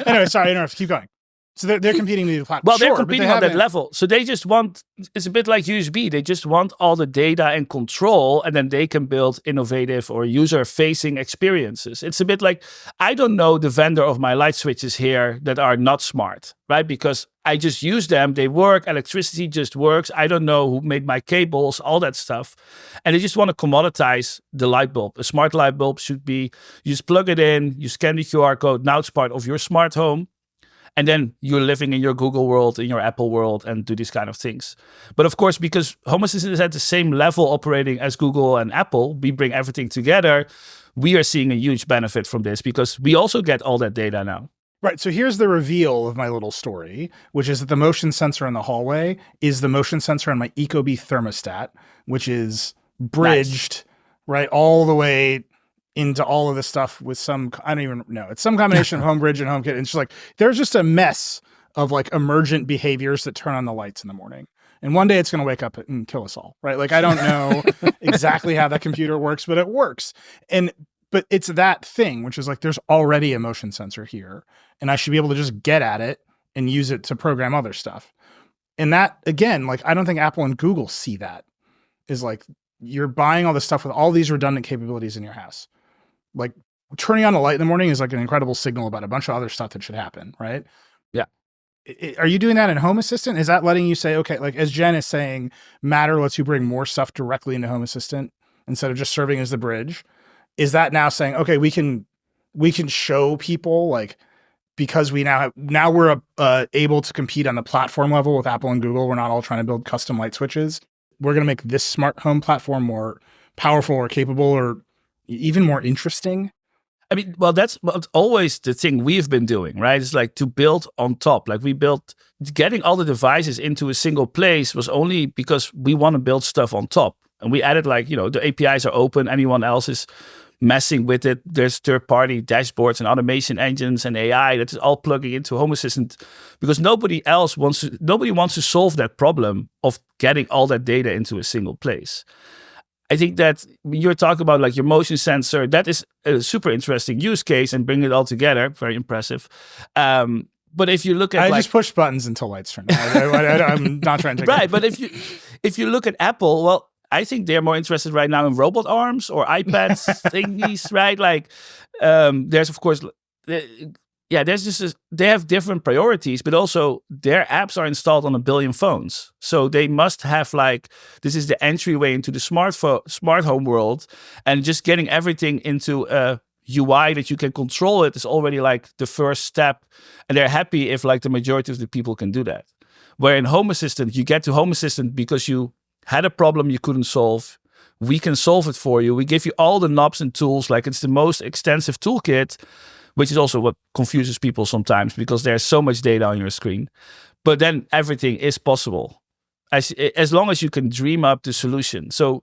Anyway, sorry, interrupt. Keep going. So they're competing with the platform. Well, they're Sure, but competing they on that haven't- level. So they just want, it's a bit like USB. They just want all the data and control, and then they can build innovative or user-facing experiences. It's a bit like, I don't know the vendor of my light switches here that are not smart, right? Because I just use them. They work. Electricity just works. I don't know who made my cables, all that stuff. And they just want to commoditize the light bulb. A smart light bulb should be, you just plug it in, you scan the QR code. Now it's part of your smart home. And then you're living in your Google world, in your Apple world, and do these kind of things. But of course, because Home Assistant is at the same level operating as Google and Apple, we bring everything together. We are seeing a huge benefit from this because we also get all that data now. Right. So here's the reveal of my little story, which is that the motion sensor in the hallway is the motion sensor on my Ecobee thermostat, which is bridged right all the way into all of this stuff with some, I don't even know. It's some combination of HomeBridge and HomeKit. And it's just like, there's just a mess of like emergent behaviors that turn on the lights in the morning. And one day it's going to wake up and kill us all, right? Like, I don't know exactly how that computer works, but it works. But it's that thing, which is like, there's already a motion sensor here, and I should be able to just get at it and use it to program other stuff. And that, again, like, I don't think Apple and Google see that. Is like, you're buying all this stuff with all these redundant capabilities in your house. Like, turning on the light in the morning is like an incredible signal about a bunch of other stuff that should happen, right? Yeah. Are you doing that in Home Assistant? Is that letting you say, okay, like as Jen is saying, Matter lets you bring more stuff directly into Home Assistant instead of just serving as the bridge? Is that now saying, okay, we can show people, like, because we now we're able to compete on the platform level with Apple and Google. We're not all trying to build custom light switches. We're going to make this smart home platform more powerful or capable or even more interesting. I mean, well, that's always the thing we've been doing, right? It's like to build on top. Like we built, getting all the devices into a single place was only because we want to build stuff on top. And we added like, the APIs are open. Anyone else is messing with it. There's third-party dashboards and automation engines and AI that is all plugging into Home Assistant because nobody wants to solve that problem of getting all that data into a single place. I think that you're talking about like your motion sensor. That is a super interesting use case and bring it all together. Very impressive. But if you look at, I just push buttons until lights turn on. I'm not trying to take right. But if you look at Apple, well, I think they're more interested right now in robot arms or iPads thingies, right? Like, there's of course, there's just they have different priorities, but also their apps are installed on 1 billion phones, so they must have like this is the entryway into the smart home world, and just getting everything into a UI that you can control it is already like the first step, and they're happy if like the majority of the people can do that. Where in Home Assistant, you get to Home Assistant because you had a problem you couldn't solve. We can solve it for you. We give you all the knobs and tools. Like it's the most extensive toolkit, which is also what confuses people sometimes because there's so much data on your screen. But then everything is possible as long as you can dream up the solution. So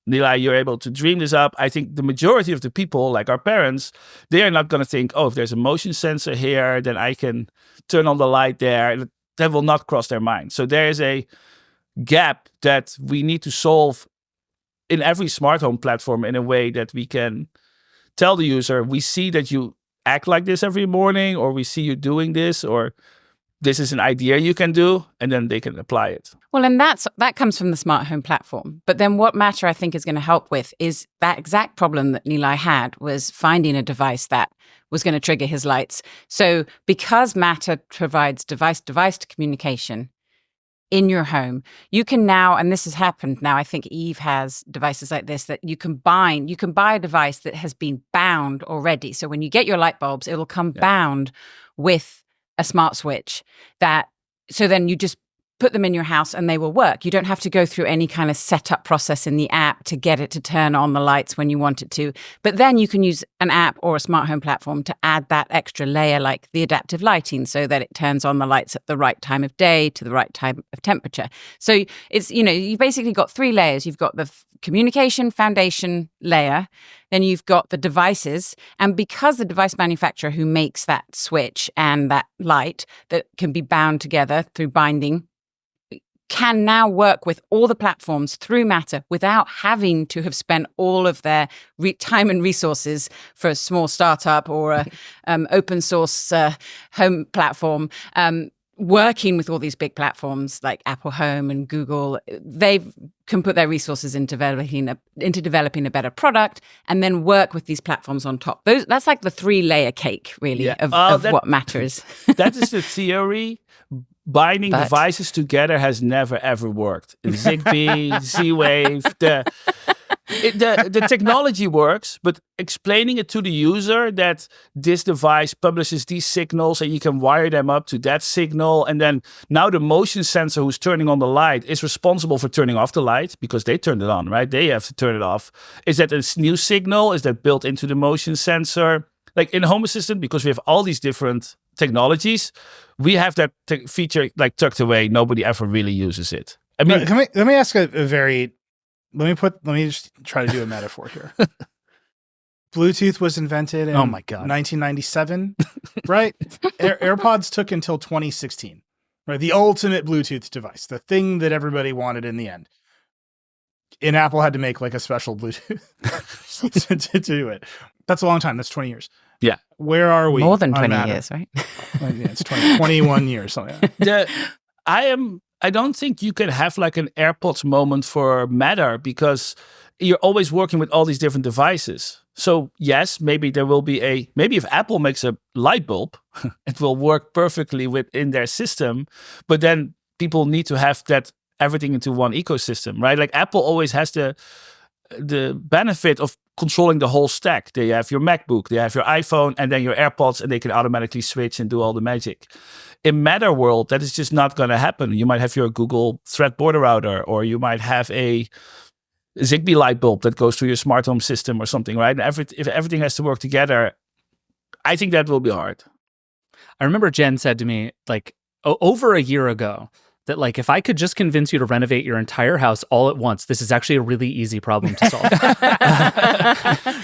Nilay, you're able to dream this up. I think the majority of the people, like our parents, they are not going to think, oh, if there's a motion sensor here, then I can turn on the light there. That will not cross their mind. So there is a gap that we need to solve in every smart home platform in a way that we can tell the user, we see that you act like this every morning, or we see you doing this, or this is an idea you can do, and then they can apply it. Well, and that comes from the smart home platform. But then what Matter, I think, is going to help with is that exact problem that Nilay had, was finding a device that was going to trigger his lights. So because Matter provides device-to-device communication in your home, you can now, and this has happened now, I think Eve has devices like this that you can buy a device that has been bound already. So when you get your light bulbs, it'll come bound with a smart switch so then you just put them in your house and they will work. You don't have to go through any kind of setup process in the app to get it to turn on the lights when you want it to. But then you can use an app or a smart home platform to add that extra layer, like the adaptive lighting, so that it turns on the lights at the right time of day to the right time of temperature. So it's, you basically got 3 layers. You've got the communication foundation layer, then you've got the devices. And because the device manufacturer who makes that switch and that light that can be bound together through binding can now work with all the platforms through Matter without having to have spent all of their time and resources for a small startup or a open source home platform. Working with all these big platforms like Apple Home and Google, they can put their resources into developing a better product and then work with these platforms on top. That's like the 3-layer cake, really, of what Matter is. That is the theory. Binding devices together has never, ever worked. Zigbee, Z-Wave, the technology works, but explaining it to the user that this device publishes these signals and you can wire them up to that signal, and then now the motion sensor who's turning on the light is responsible for turning off the light because they turned it on, right? They have to turn it off. Is that a new signal? Is that built into the motion sensor? Like in Home Assistant, because we have all these different technologies, we have that feature like tucked away. Nobody ever really uses it. I mean, let me ask a very. Let me just try to do a metaphor here. Bluetooth was invented in 1997, right? AirPods took until 2016, right? The ultimate Bluetooth device, the thing that everybody wanted in the end. And Apple had to make like a special Bluetooth to do it. That's a long time. That's 20 years. Yeah. Where are we? More than 20 years, right? It's 21 years. Something like that. I don't think you can have like an AirPods moment for Matter because you're always working with all these different devices. So yes, maybe there will be maybe if Apple makes a light bulb, it will work perfectly within their system. But then people need to have that everything into one ecosystem, right? Like Apple always has the benefit of controlling the whole stack. They have your MacBook, they have your iPhone, and then your AirPods, and they can automatically switch and do all the magic. In Matter world, that is just not going to happen. You might have your Google Thread border router, or you might have a Zigbee light bulb that goes through your smart home system or something, right? And if everything has to work together, I think that will be hard. I remember Jen said to me like over a year ago that like if I could just convince you to renovate your entire house all at once, this is actually a really easy problem to solve.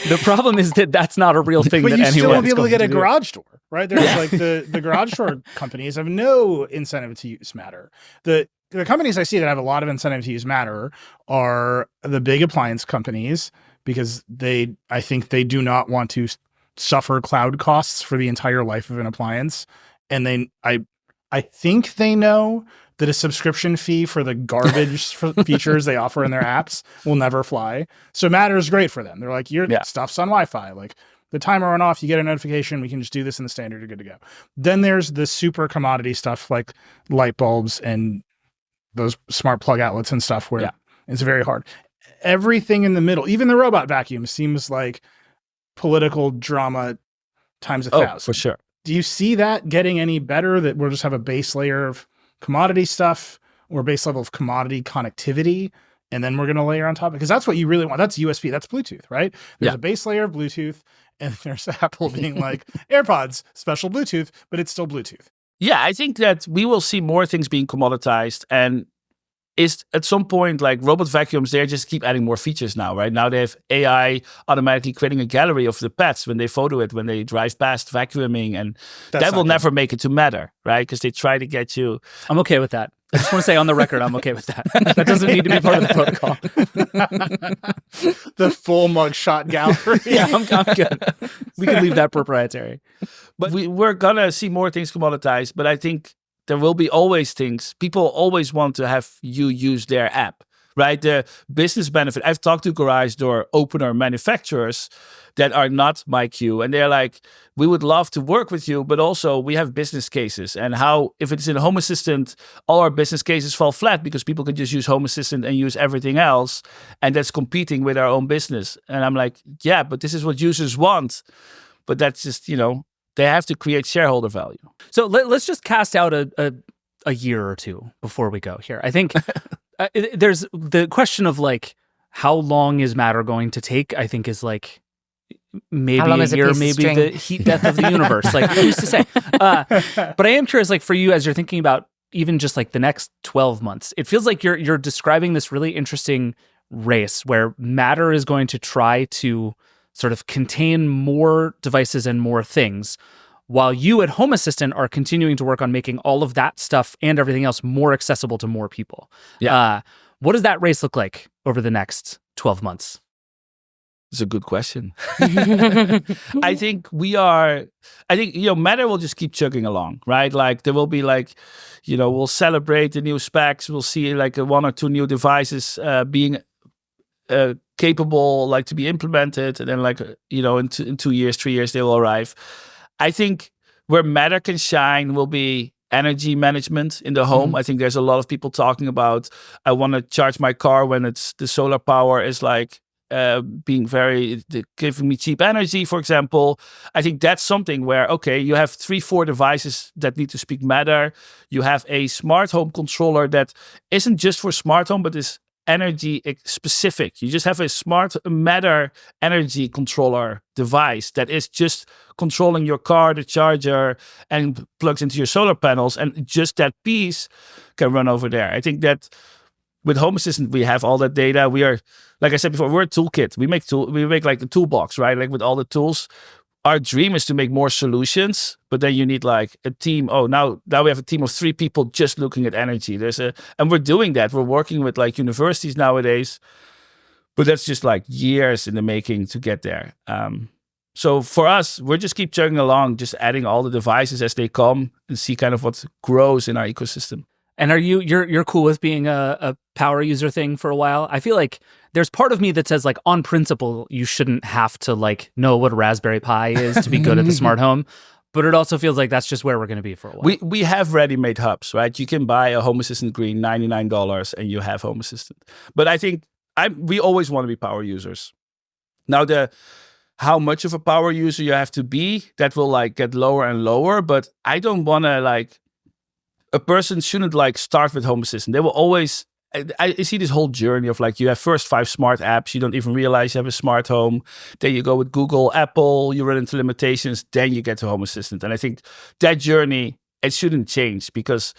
The problem is that that's not a real thing. But that you anyone still won't be able to going get a garage door, right? There's like the garage door companies have no incentive to use Matter. The companies I see that have a lot of incentive to use Matter are the big appliance companies because I think they do not want to suffer cloud costs for the entire life of an appliance, and I think they know that a subscription fee for the garbage features they offer in their apps will never fly. So Matter is great for them. They're like, your stuff's on Wi-Fi. Like the timer went off, you get a notification, we can just do this in the standard, you're good to go. Then there's the super commodity stuff like light bulbs and those smart plug outlets and stuff where it's very hard. Everything in the middle, even the robot vacuum, seems like political drama times 1,000. Oh, for sure. Do you see that getting any better, that we'll just have a base layer of commodity stuff or base level of commodity connectivity, and then we're going to layer on top? Because that's what you really want. That's USB. That's Bluetooth, right? There's a base layer of Bluetooth, and there's Apple being like, AirPods, special Bluetooth, but it's still Bluetooth. Yeah, I think that we will see more things being commoditized, and is at some point like robot vacuums, they just keep adding more features now, right? Now they have AI automatically creating a gallery of the pets when they photo it, when they drive past vacuuming, and that will never make it to Matter, right? Because they try to get you. I'm okay with that. I just want to say on the record, I'm okay with that. That doesn't need to be part of the protocol. The full mugshot gallery. Yeah, I'm good. We can leave that proprietary. But we're going to see more things commoditized, but I think there will be always things. People always want to have you use their app, right? The business benefit. I've talked to garage door opener manufacturers that are not MyQ, and they're like, we would love to work with you, but also we have business cases. And how, if it's in Home Assistant, all our business cases fall flat because people can just use Home Assistant and use everything else. And that's competing with our own business. And I'm like, yeah, but this is what users want. But that's just, they have to create shareholder value. So let's just cast out a a year or two before we go here. I think there's the question of like, how long is Matter going to take? I think is like maybe a year, maybe the heat death of the universe, like we used to say. But I am curious, like for you, as you're thinking about even just like the next 12 months, it feels like you're describing this really interesting race where Matter is going to try to sort of contain more devices and more things, while you at Home Assistant are continuing to work on making all of that stuff and everything else more accessible to more people. Yeah. What does that race look like over the next 12 months? It's a good question. I think Matter will just keep chugging along, right? Like there will be like, we'll celebrate the new specs. We'll see like 1 or 2 new devices being capable, like to be implemented. And then like, in 2 years, 3 years, they will arrive. I think where Matter can shine will be energy management in the home. I think there's a lot of people talking about, I want to charge my car when the solar power is like giving me cheap energy, for example. I think that's something where, okay, you have 3-4 devices that need to speak Matter. You have a smart home controller that isn't just for smart home, but is energy specific. You just have a smart Matter energy controller device that is just controlling your car, the charger, and plugs into your solar panels, and just that piece can run over there. I think that with Home Assistant, we have all that data. We are, like I said before, we're a toolkit. We make like the toolbox, right? Like with all the tools. Our dream is to make more solutions, but then you need like a team. Oh, now we have a team of 3 people just looking at energy. And we're doing that. We're working with like universities nowadays, but that's just like years in the making to get there. So for us, we're just keep chugging along, just adding all the devices as they come and see kind of what grows in our ecosystem. And are you're cool with being a power user thing for a while? I feel like there's part of me that says like on principle, you shouldn't have to like know what a Raspberry Pi is to be good at the smart home. But it also feels like that's just where we're going to be for a while. We have ready-made hubs, right? You can buy a Home Assistant Green, $99, and you have Home Assistant. But I think we always want to be power users. Now how much of a power user you have to be, that will like get lower and lower. But I don't want to like, a person shouldn't like start with Home Assistant. They will always, I see this whole journey of like, you have first 5 smart apps. You don't even realize you have a smart home. Then you go with Google, Apple, you run into limitations. Then you get to Home Assistant. And I think that journey, it shouldn't change, because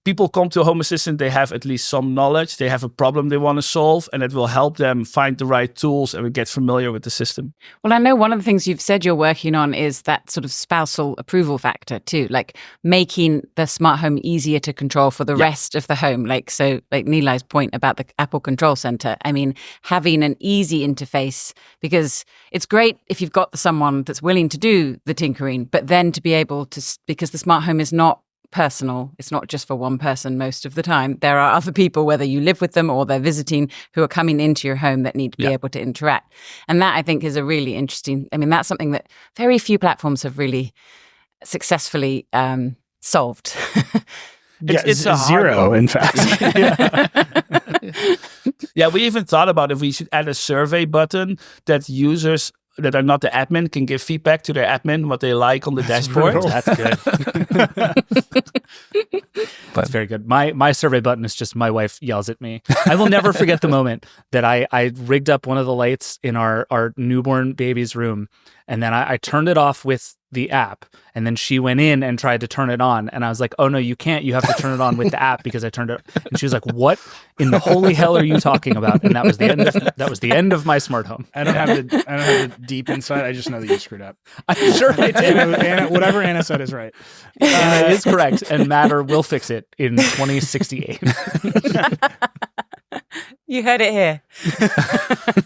people come to a Home Assistant, they have at least some knowledge. They have a problem they want to solve, and it will help them find the right tools and get familiar with the system. Well, I know one of the things you've said you're working on is that sort of spousal approval factor too, like making the smart home easier to control for the rest of the home. Like Nilai's point about the Apple Control Center. I mean, having an easy interface, because it's great if you've got someone that's willing to do the tinkering, but then to be able to, because the smart home is not personal. It's not just for one person most of the time. There are other people, whether you live with them or they're visiting, who are coming into your home that need to be able to interact. And that, I think, is a really interesting, I mean, that's something that very few platforms have really successfully solved. It's a zero, in fact. Yeah, we even thought about if we should add a survey button that users that are not the admin can give feedback to their admin what they like on the dashboard. Brutal. That's good. That's very good. My survey button is just my wife yells at me. I will never forget the moment that I rigged up one of the lights in our newborn baby's room, and then I turned it off with the app, and then she went in and tried to turn it on, and I was like, oh no, you can't, you have to turn it on with the app because I turned it, and she was like, what in the holy hell are you talking about? And that was the end of my smart home. I don't have the deep insight. I just know that you screwed up. I'm sure I did. Anna, whatever Anna said is right. Anna is correct, and Matter will fix it in 2068. You heard it here.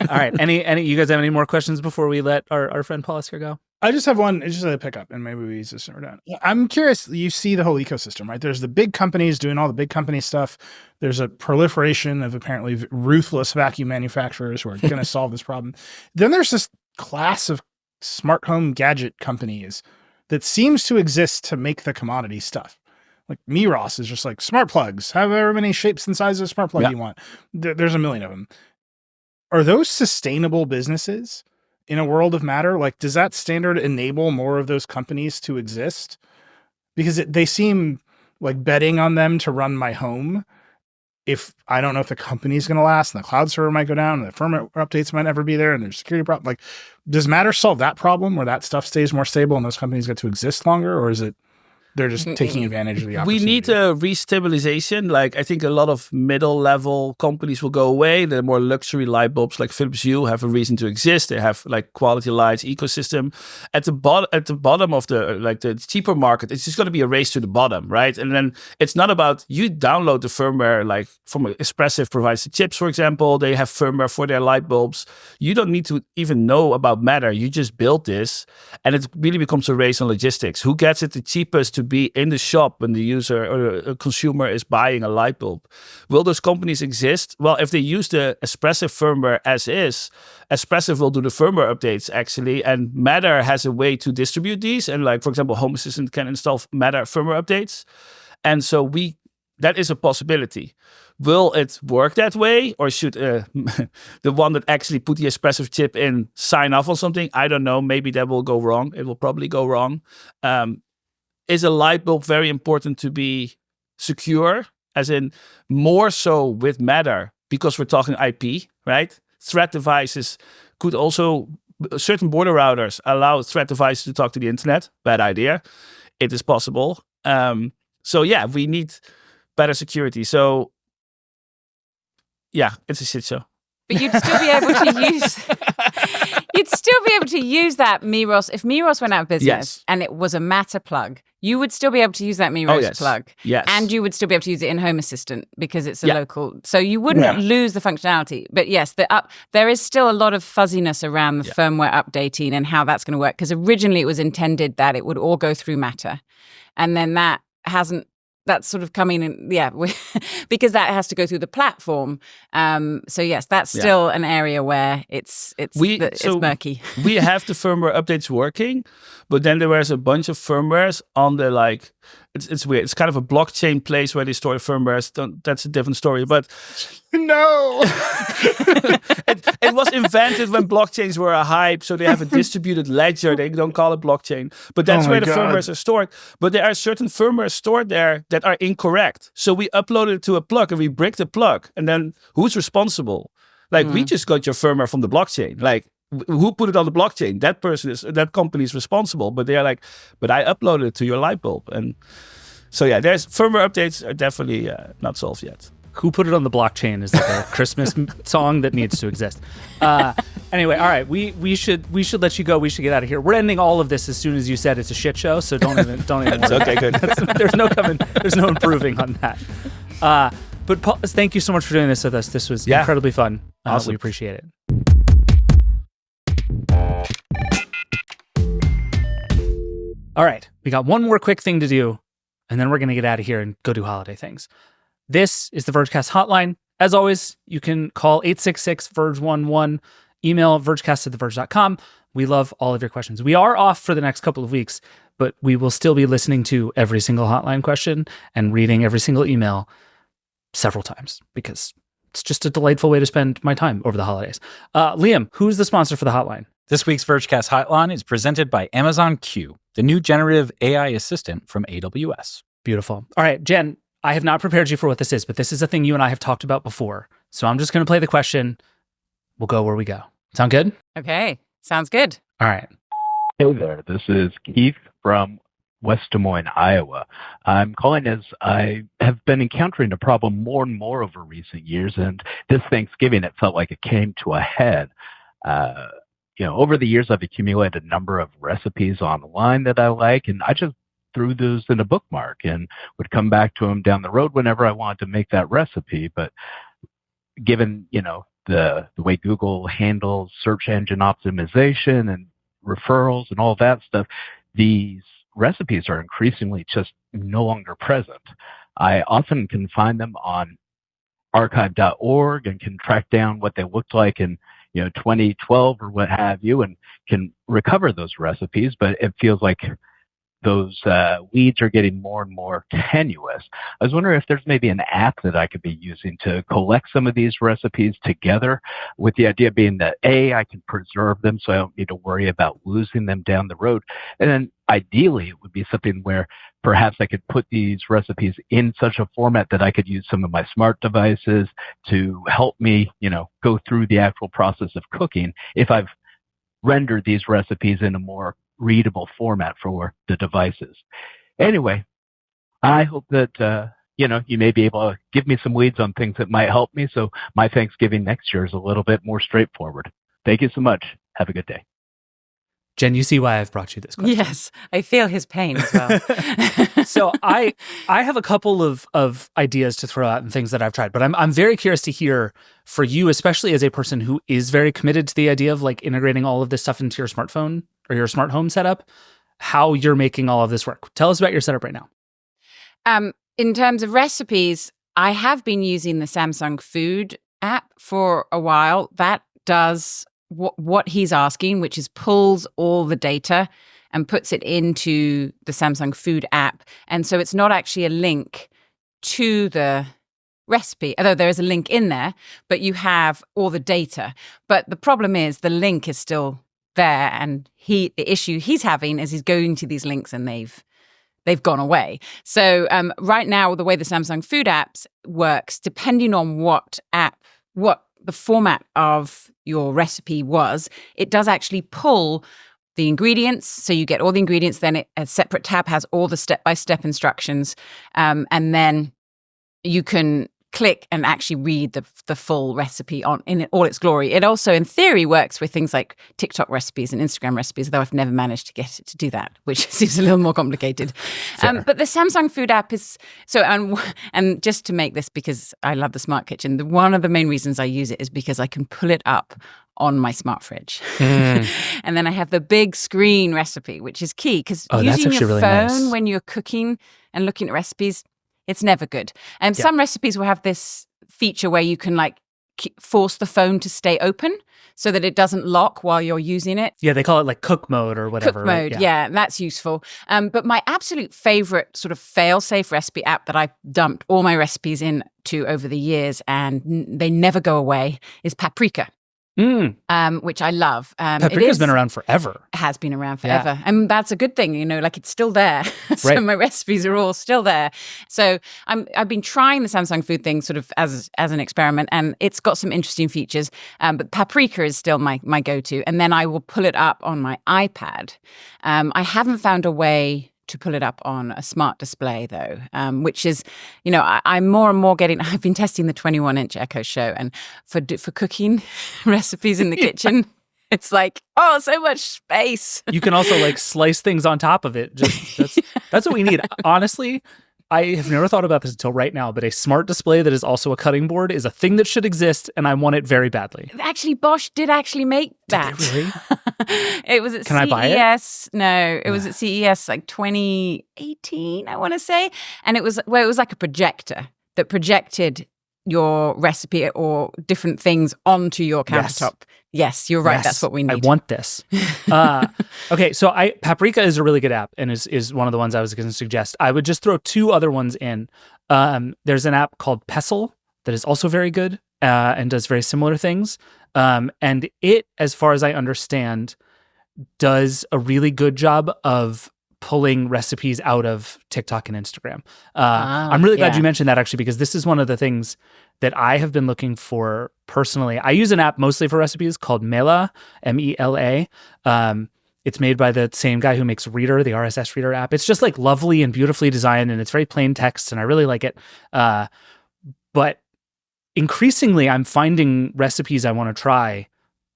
All right. Any you guys have any more questions before we let our friend Paulus here go? I just have one. It's just a pickup, and maybe we use this or down. I'm curious. You see the whole ecosystem, right? There's the big companies doing all the big company stuff. There's a proliferation of apparently ruthless vacuum manufacturers who are going to solve this problem. Then there's this class of smart home gadget companies that seems to exist to make the commodity stuff. Like Miros is just like smart plugs, however many shapes and sizes of smart plug you want. There's a million of them. Are those sustainable businesses in a world of Matter? Like, does that standard enable more of those companies to exist? Because they seem like betting on them to run my home if I don't know if the company's going to last and the cloud server might go down and the firmware updates might never be there and there's security problem. Like, does Matter solve that problem where that stuff stays more stable and those companies get to exist longer, or is it they're just taking advantage of the opportunity? We need a restabilization. Like, I think a lot of middle-level companies will go away. The more luxury light bulbs like Philips Hue have a reason to exist. They have like quality lights ecosystem. At the bottom of the cheaper market, it's just going to be a race to the bottom, right? And then it's not about you download the firmware like from Espressif provides the chips, for example. They have firmware for their light bulbs. You don't need to even know about Matter. You just build this, and it really becomes a race on logistics. Who gets it the cheapest to be in the shop when the user or a consumer is buying a light bulb? Will those companies exist? Well, if they use the Espressif firmware as is, Espressif will do the firmware updates actually, and Matter has a way to distribute these. And like, for example, Home Assistant can install Matter firmware updates. And so that is a possibility. Will it work that way? Or should the one that actually put the Espressif chip in sign off on something? I don't know. Maybe that will go wrong. It will probably go wrong. Is a light bulb very important to be secure? As in more so with Matter, because we're talking IP, right? Threat devices could also, certain border routers allow threat devices to talk to the internet. Bad idea. It is possible. So yeah, we need better security. So yeah, it's a shit show. But you'd still be able to use... You'd still be able to use that Miros. If Miros went out of business and it was a Matter plug, you would still be able to use that Miros plug. Yes. And you would still be able to use it in Home Assistant because it's a local. So you wouldn't lose the functionality. But yes, there is still a lot of fuzziness around the firmware updating and how that's going to work. Because originally it was intended that it would all go through Matter. And then that's sort of coming in, because that has to go through the platform. So yes, that's still an area where it's murky. We have the firmware updates working, but then there was a bunch of firmwares on the it's weird. It's kind of a blockchain place where they store firmwares. That's a different story, but no. it was invented when blockchains were a hype, so they have a distributed ledger. They don't call it blockchain, but that's where the firmwares are stored. But there are certain firmware stored there that are incorrect. So we uploaded it to a plug and we bricked the plug. And then who's responsible? Like we just got your firmware from the blockchain. Like who put it on the blockchain? That company is responsible. But they are like, but I uploaded it to your light bulb. And so yeah, there's firmware updates are definitely not solved yet. Who put it on the blockchain is like a Christmas song that needs to exist. Anyway, all right, we should let you go. We should get out of here. We're ending all of this as soon as you said it's a shit show. So don't even worry. Okay, good. There's no improving on that. But Paul, thank you so much for doing this with us. This was incredibly fun. Awesome. We appreciate it. All right, we got one more quick thing to do, and then we're going to get out of here and go do holiday things. This is the Vergecast hotline. As always, you can call 866-VERGE11, email vergecast@theverge.com. We love all of your questions. We are off for the next couple of weeks, but we will still be listening to every single hotline question and reading every single email several times because it's just a delightful way to spend my time over the holidays. Liam, who's the sponsor for the hotline? This week's Vergecast hotline is presented by Amazon Q, the new generative AI assistant from AWS. Beautiful. All right, Jen, I have not prepared you for what this is, but this is a thing you and I have talked about before. So I'm just going to play the question. We'll go where we go. Sound good? Okay, sounds good. All right. Hey there, this is Keith from West Des Moines, Iowa. I'm calling as I have been encountering a problem more and more over recent years, and this Thanksgiving it felt like it came to a head. Over the years I've accumulated a number of recipes online that I like, and I just threw those in a bookmark and would come back to them down the road whenever I wanted to make that recipe. But given, the way Google handles search engine optimization and referrals and all that stuff, these recipes are increasingly just no longer present. I often can find them on archive.org and can track down what they looked like in 2012 or what have you, and can recover those recipes, but it feels like those weeds are getting more and more tenuous. I was wondering if there's maybe an app that I could be using to collect some of these recipes together, with the idea being that I can preserve them so I don't need to worry about losing them down the road. And then ideally it would be something where perhaps I could put these recipes in such a format that I could use some of my smart devices to help me, go through the actual process of cooking if I've rendered these recipes in a more readable format for the devices. Anyway, I hope that, you may be able to give me some leads on things that might help me, so my Thanksgiving next year is a little bit more straightforward. Thank you so much. Have a good day. Jen, you see why I've brought you this question. Yes, I feel his pain as well. So I have a couple of ideas to throw out and things that I've tried, but I'm very curious to hear for you, especially as a person who is very committed to the idea of like integrating all of this stuff into your smartphone or your smart home setup, how you're making all of this work. Tell us about your setup right now. In terms of recipes, I have been using the Samsung Food app for a while. That does what he's asking, which is pulls all the data and puts it into the Samsung Food app. And so it's not actually a link to the recipe, although there is a link in there, but you have all the data. But the problem is the link is still there, and the issue he's having is he's going to these links and they've gone away. So right now, the way the Samsung Food apps works, depending on what the format of your recipe was, it does actually pull the ingredients. So you get all the ingredients, then a separate tab has all the step-by-step instructions, and then you can click and actually read the full recipe in all its glory. It also, in theory, works with things like TikTok recipes and Instagram recipes, though I've never managed to get it to do that, which seems a little more complicated. But the Samsung Food app is so, and just to make this, because I love the Smart Kitchen, one of the main reasons I use it is because I can pull it up on my smart fridge. And then I have the big screen recipe, which is key, because using your really phone nice. when you're cooking and looking at recipes, it's never good. And some recipes will have this feature where you can force the phone to stay open so that it doesn't lock while you're using it. Yeah, they call it like cook mode or whatever. Cook mode, right? yeah, that's useful. But my absolute favorite sort of fail-safe recipe app that I dumped all my recipes into over the years and they never go away is Paprika. Which I love. Paprika's been around forever. Has been around forever. Yeah. And that's a good thing, it's still there. So right. My recipes are all still there. So I've been trying the Samsung Food thing sort of as an experiment, and it's got some interesting features. But Paprika is still my go-to. And then I will pull it up on my iPad. I haven't found a way to pull it up on a smart display, though, which is, I'm more and more I've been testing the 21-inch Echo Show, and for cooking recipes in the kitchen, it's like, so much space. You can also slice things on top of it. That's what we need. Honestly, I have never thought about this until right now, but a smart display that is also a cutting board is a thing that should exist, and I want it very badly. Actually, Bosch did actually make that. Did they really? It was at CES. Can I buy it? No, it was at CES 2018, I want to say. And it was like a projector that projected your recipe or different things onto your countertop. Yes, you're right. Yes, that's what we need. I want this. Okay, so Paprika is a really good app and is one of the ones I was going to suggest. I would just throw two other ones in. There's an app called Pestle that is also very good and does very similar things. And it, as far as I understand, does a really good job of pulling recipes out of TikTok and Instagram. I'm really glad you mentioned that, actually, because this is one of the things that I have been looking for personally. I use an app mostly for recipes called Mela, M-E-L-A. It's made by the same guy who makes Reader, the RSS Reader app. It's just lovely and beautifully designed, and it's very plain text, and I really like it. But increasingly, I'm finding recipes I want to try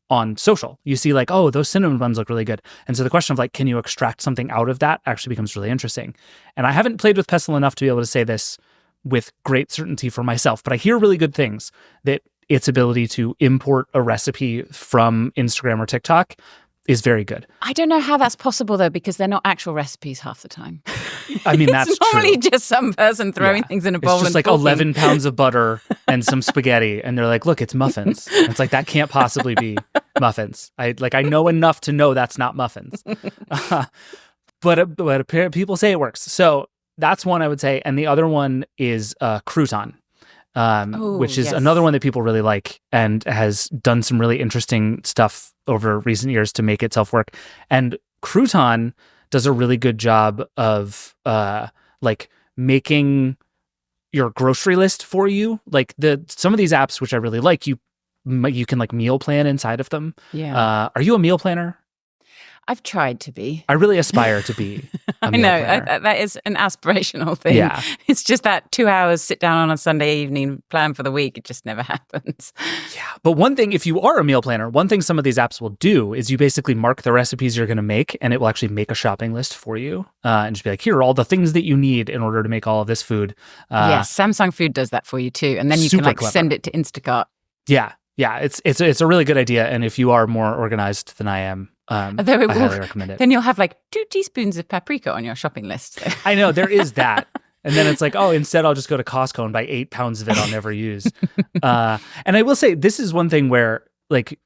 on social. You see those cinnamon buns look really good. And so the question of can you extract something out of that actually becomes really interesting. And I haven't played with Pestle enough to be able to say this with great certainty for myself, but I hear really good things that its ability to import a recipe from Instagram or TikTok is very good. I don't know how that's possible, though, because they're not actual recipes half the time. I mean, that's it's normally just some person throwing things in a bowl. It's just 11 pounds of butter and some spaghetti, and they're like, look, it's muffins. And it's that can't possibly be muffins. I know enough to know that's not muffins. But apparently people say it works. So that's one I would say. And the other one is Crouton. Which is another one that people really like and has done some really interesting stuff over recent years to make itself work. And Crouton does a really good job of like making your grocery list for you. Like some of these apps, which I really like, you can like meal plan inside of them. Yeah. Are you a meal planner? I've tried to be. I really aspire to be a meal planner. That is an aspirational thing. Yeah. It's just that 2 hours sit down on a Sunday evening, plan for the week. It just never happens. Yeah. But one thing, if you are a meal planner, one thing some of these apps will do is you basically mark the recipes you're going to make, and it will actually make a shopping list for you and just be like, here are all the things that you need in order to make all of this food. Yes, Samsung Food does that for you too. And then you can like clever. send it to Instacart. Yeah. Yeah. It's a really good idea. And if you are more organized than I am, I highly recommend it. Then you'll have like 2 teaspoons of paprika on your shopping list. So. I know, there is that. And then it's like, oh, instead I'll just go to Costco and buy 8 pounds of it I'll never use. And I will say, this is one thing where, like,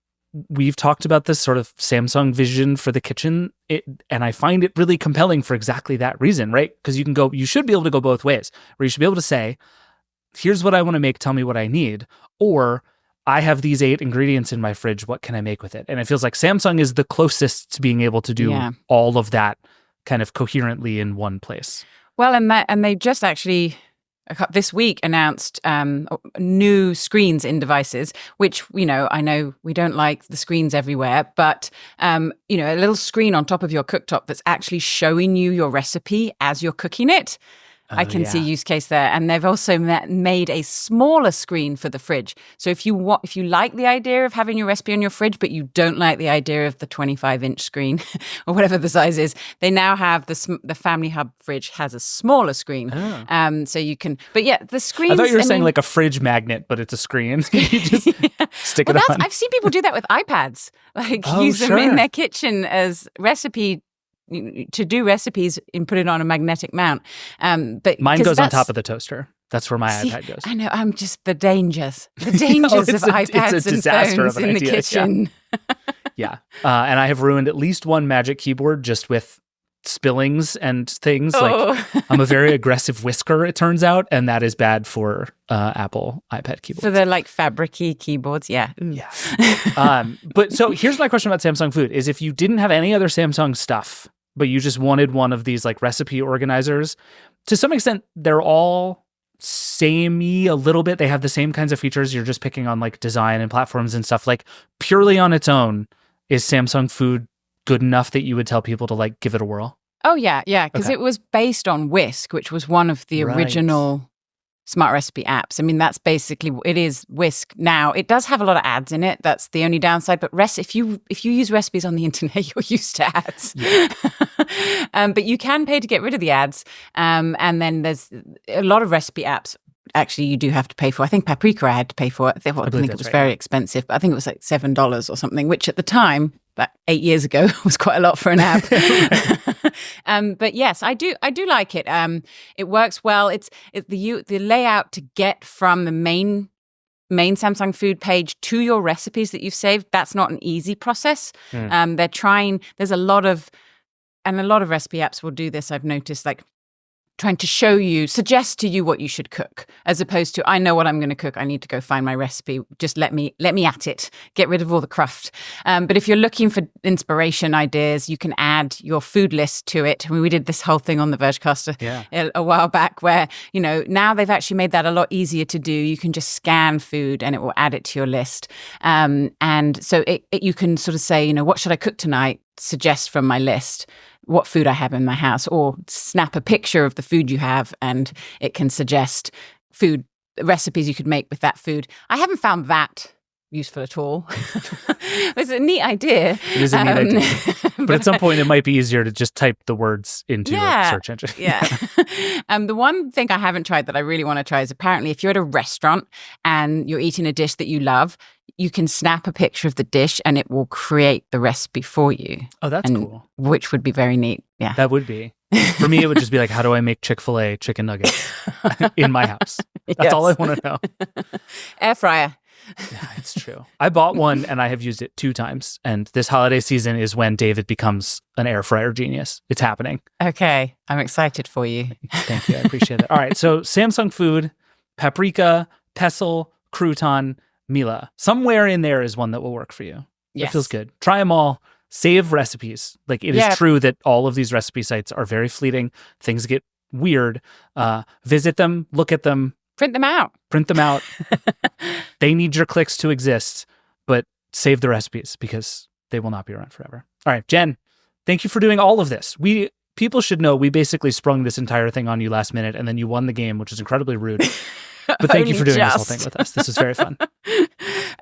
we've talked about this sort of Samsung vision for the kitchen, and I find it really compelling for exactly that reason, right? Because you should be able to go both ways, where you should be able to say, here's what I want to make, tell me what I need, or I have these 8 ingredients in my fridge. What can I make with it? And it feels like Samsung is the closest to being able to do all of that kind of coherently in one place. Well, and they just actually this week announced new screens in devices, which, I know we don't like the screens everywhere, but, a little screen on top of your cooktop that's actually showing you your recipe as you're cooking it. I can see use case there. And they've also made a smaller screen for the fridge. So if you like the idea of having your recipe on your fridge, but you don't like the idea of the 25-inch screen or whatever the size is, they now have the Family Hub fridge has a smaller screen. Oh. So you can, but yeah, the screen. I thought you were saying like a fridge magnet, but it's a screen. You just stick it on. I've seen people do that with iPads, use them in their kitchen as to do recipes and put it on a magnetic mount. But mine goes on top of the toaster. That's where my iPad goes. I know. I'm just the dangers of iPads and phones in the kitchen. Yeah. And I have ruined at least one Magic Keyboard just with spillings and things. Like, I'm a very aggressive whisker, it turns out, and that is bad for Apple iPad keyboards. For the like fabric-y keyboards, yeah. But so here's my question about Samsung Food: is if you didn't have any other Samsung stuff, but you just wanted one of these like recipe organizers, to some extent, they're all samey a little bit. They have the same kinds of features. You're just picking on like design and platforms and stuff. Like, purely on its own, is Samsung Food good enough that you would tell people to like give it a whirl? Oh yeah, because it was based on Whisk, which was one of the original smart recipe apps. I mean, that's basically it is Whisk now. It does have a lot of ads in it. That's the only downside. But if you use recipes on the internet, you're used to ads. Yeah. But you can pay to get rid of the ads. And then there's a lot of recipe apps. Actually, you do have to pay for. I think Paprika I had to pay for it. I think it was very expensive, but I think it was like $7 or something, which at the time, about 8 years ago, was quite a lot for an app. But yes, I do like it. It works well. It's the layout to get from the main Samsung Food page to your recipes that you've saved. That's not an easy process. They're trying. There's a lot of recipe apps will do this. I've noticed, like, trying to suggest to you what you should cook, as opposed to, I know what I'm going to cook, I need to go find my recipe. Just let me at it. Get rid of all the cruft. But if you're looking for inspiration ideas, you can add your food list to it. I mean, we did this whole thing on the Vergecast a while back where, now they've actually made that a lot easier to do. You can just scan food and it will add it to your list. And so you can sort of say, what should I cook tonight? Suggest from my list what food I have in my house, or snap a picture of the food you have and it can suggest food recipes you could make with that food. I haven't found that useful at all. It's a neat idea. It is a neat idea. But at some point it might be easier to just type the words into a search engine. The one thing I haven't tried that I really want to try is, apparently if you're at a restaurant and you're eating a dish that you love, you can snap a picture of the dish and it will create the recipe for you. Oh, that's cool. Which would be very neat. Yeah. That would be. For me, it would just be like, how do I make Chick-fil-A chicken nuggets in my house? That's all I want to know. Air fryer. Yeah, it's true. I bought one and I have used it 2 times. And this holiday season is when David becomes an air fryer genius. It's happening. Okay. I'm excited for you. Thank you. I appreciate it. All right. So Samsung Food, Paprika, Pestle, Crouton, Mila. Somewhere in there is one that will work for you. Yes. It feels good. Try them all. save recipes. Like it is true that all of these recipe sites are very fleeting. Things get weird. Visit them, look at them. Print them out. They need your clicks to exist, but save the recipes because they will not be around forever. All right, Jen, thank you for doing all of this. People should know we basically sprung this entire thing on you last minute and then you won the game, which is incredibly rude. But thank you for doing this whole thing with us. This was very fun.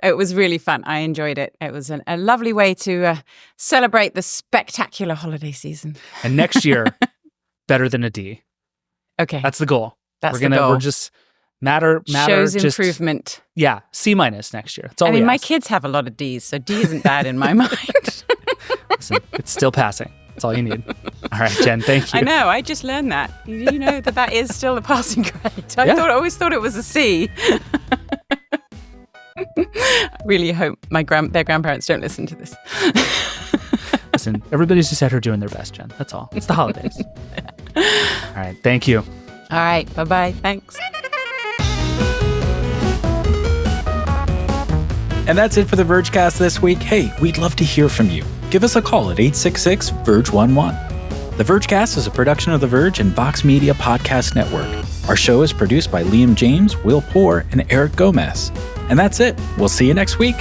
It was really fun. I enjoyed it. It was a lovely way to celebrate the spectacular holiday season. And next year, better than a D. Okay. That's the goal. That's the goal. We're just matter shows just, improvement. Yeah, C- next year. That's all I mean, my ask. Kids have a lot of Ds, so D isn't bad in my mind. Listen, it's still passing. That's all you need. All right, Jen, thank you. I know. I just learned that. You know that is still a passing grade. I always thought it was a C. I really hope their grandparents don't listen to this. Listen, everybody's just out here doing their best, Jen. That's all. It's the holidays. All right, thank you. All right, bye-bye. Thanks. And that's it for the Vergecast this week. Hey, we'd love to hear from you. Give us a call at 866-VERGE11. The Vergecast is a production of The Verge and Vox Media Podcast Network. Our show is produced by Liam James, Will Poor, and Eric Gomez. And that's it. We'll see you next week.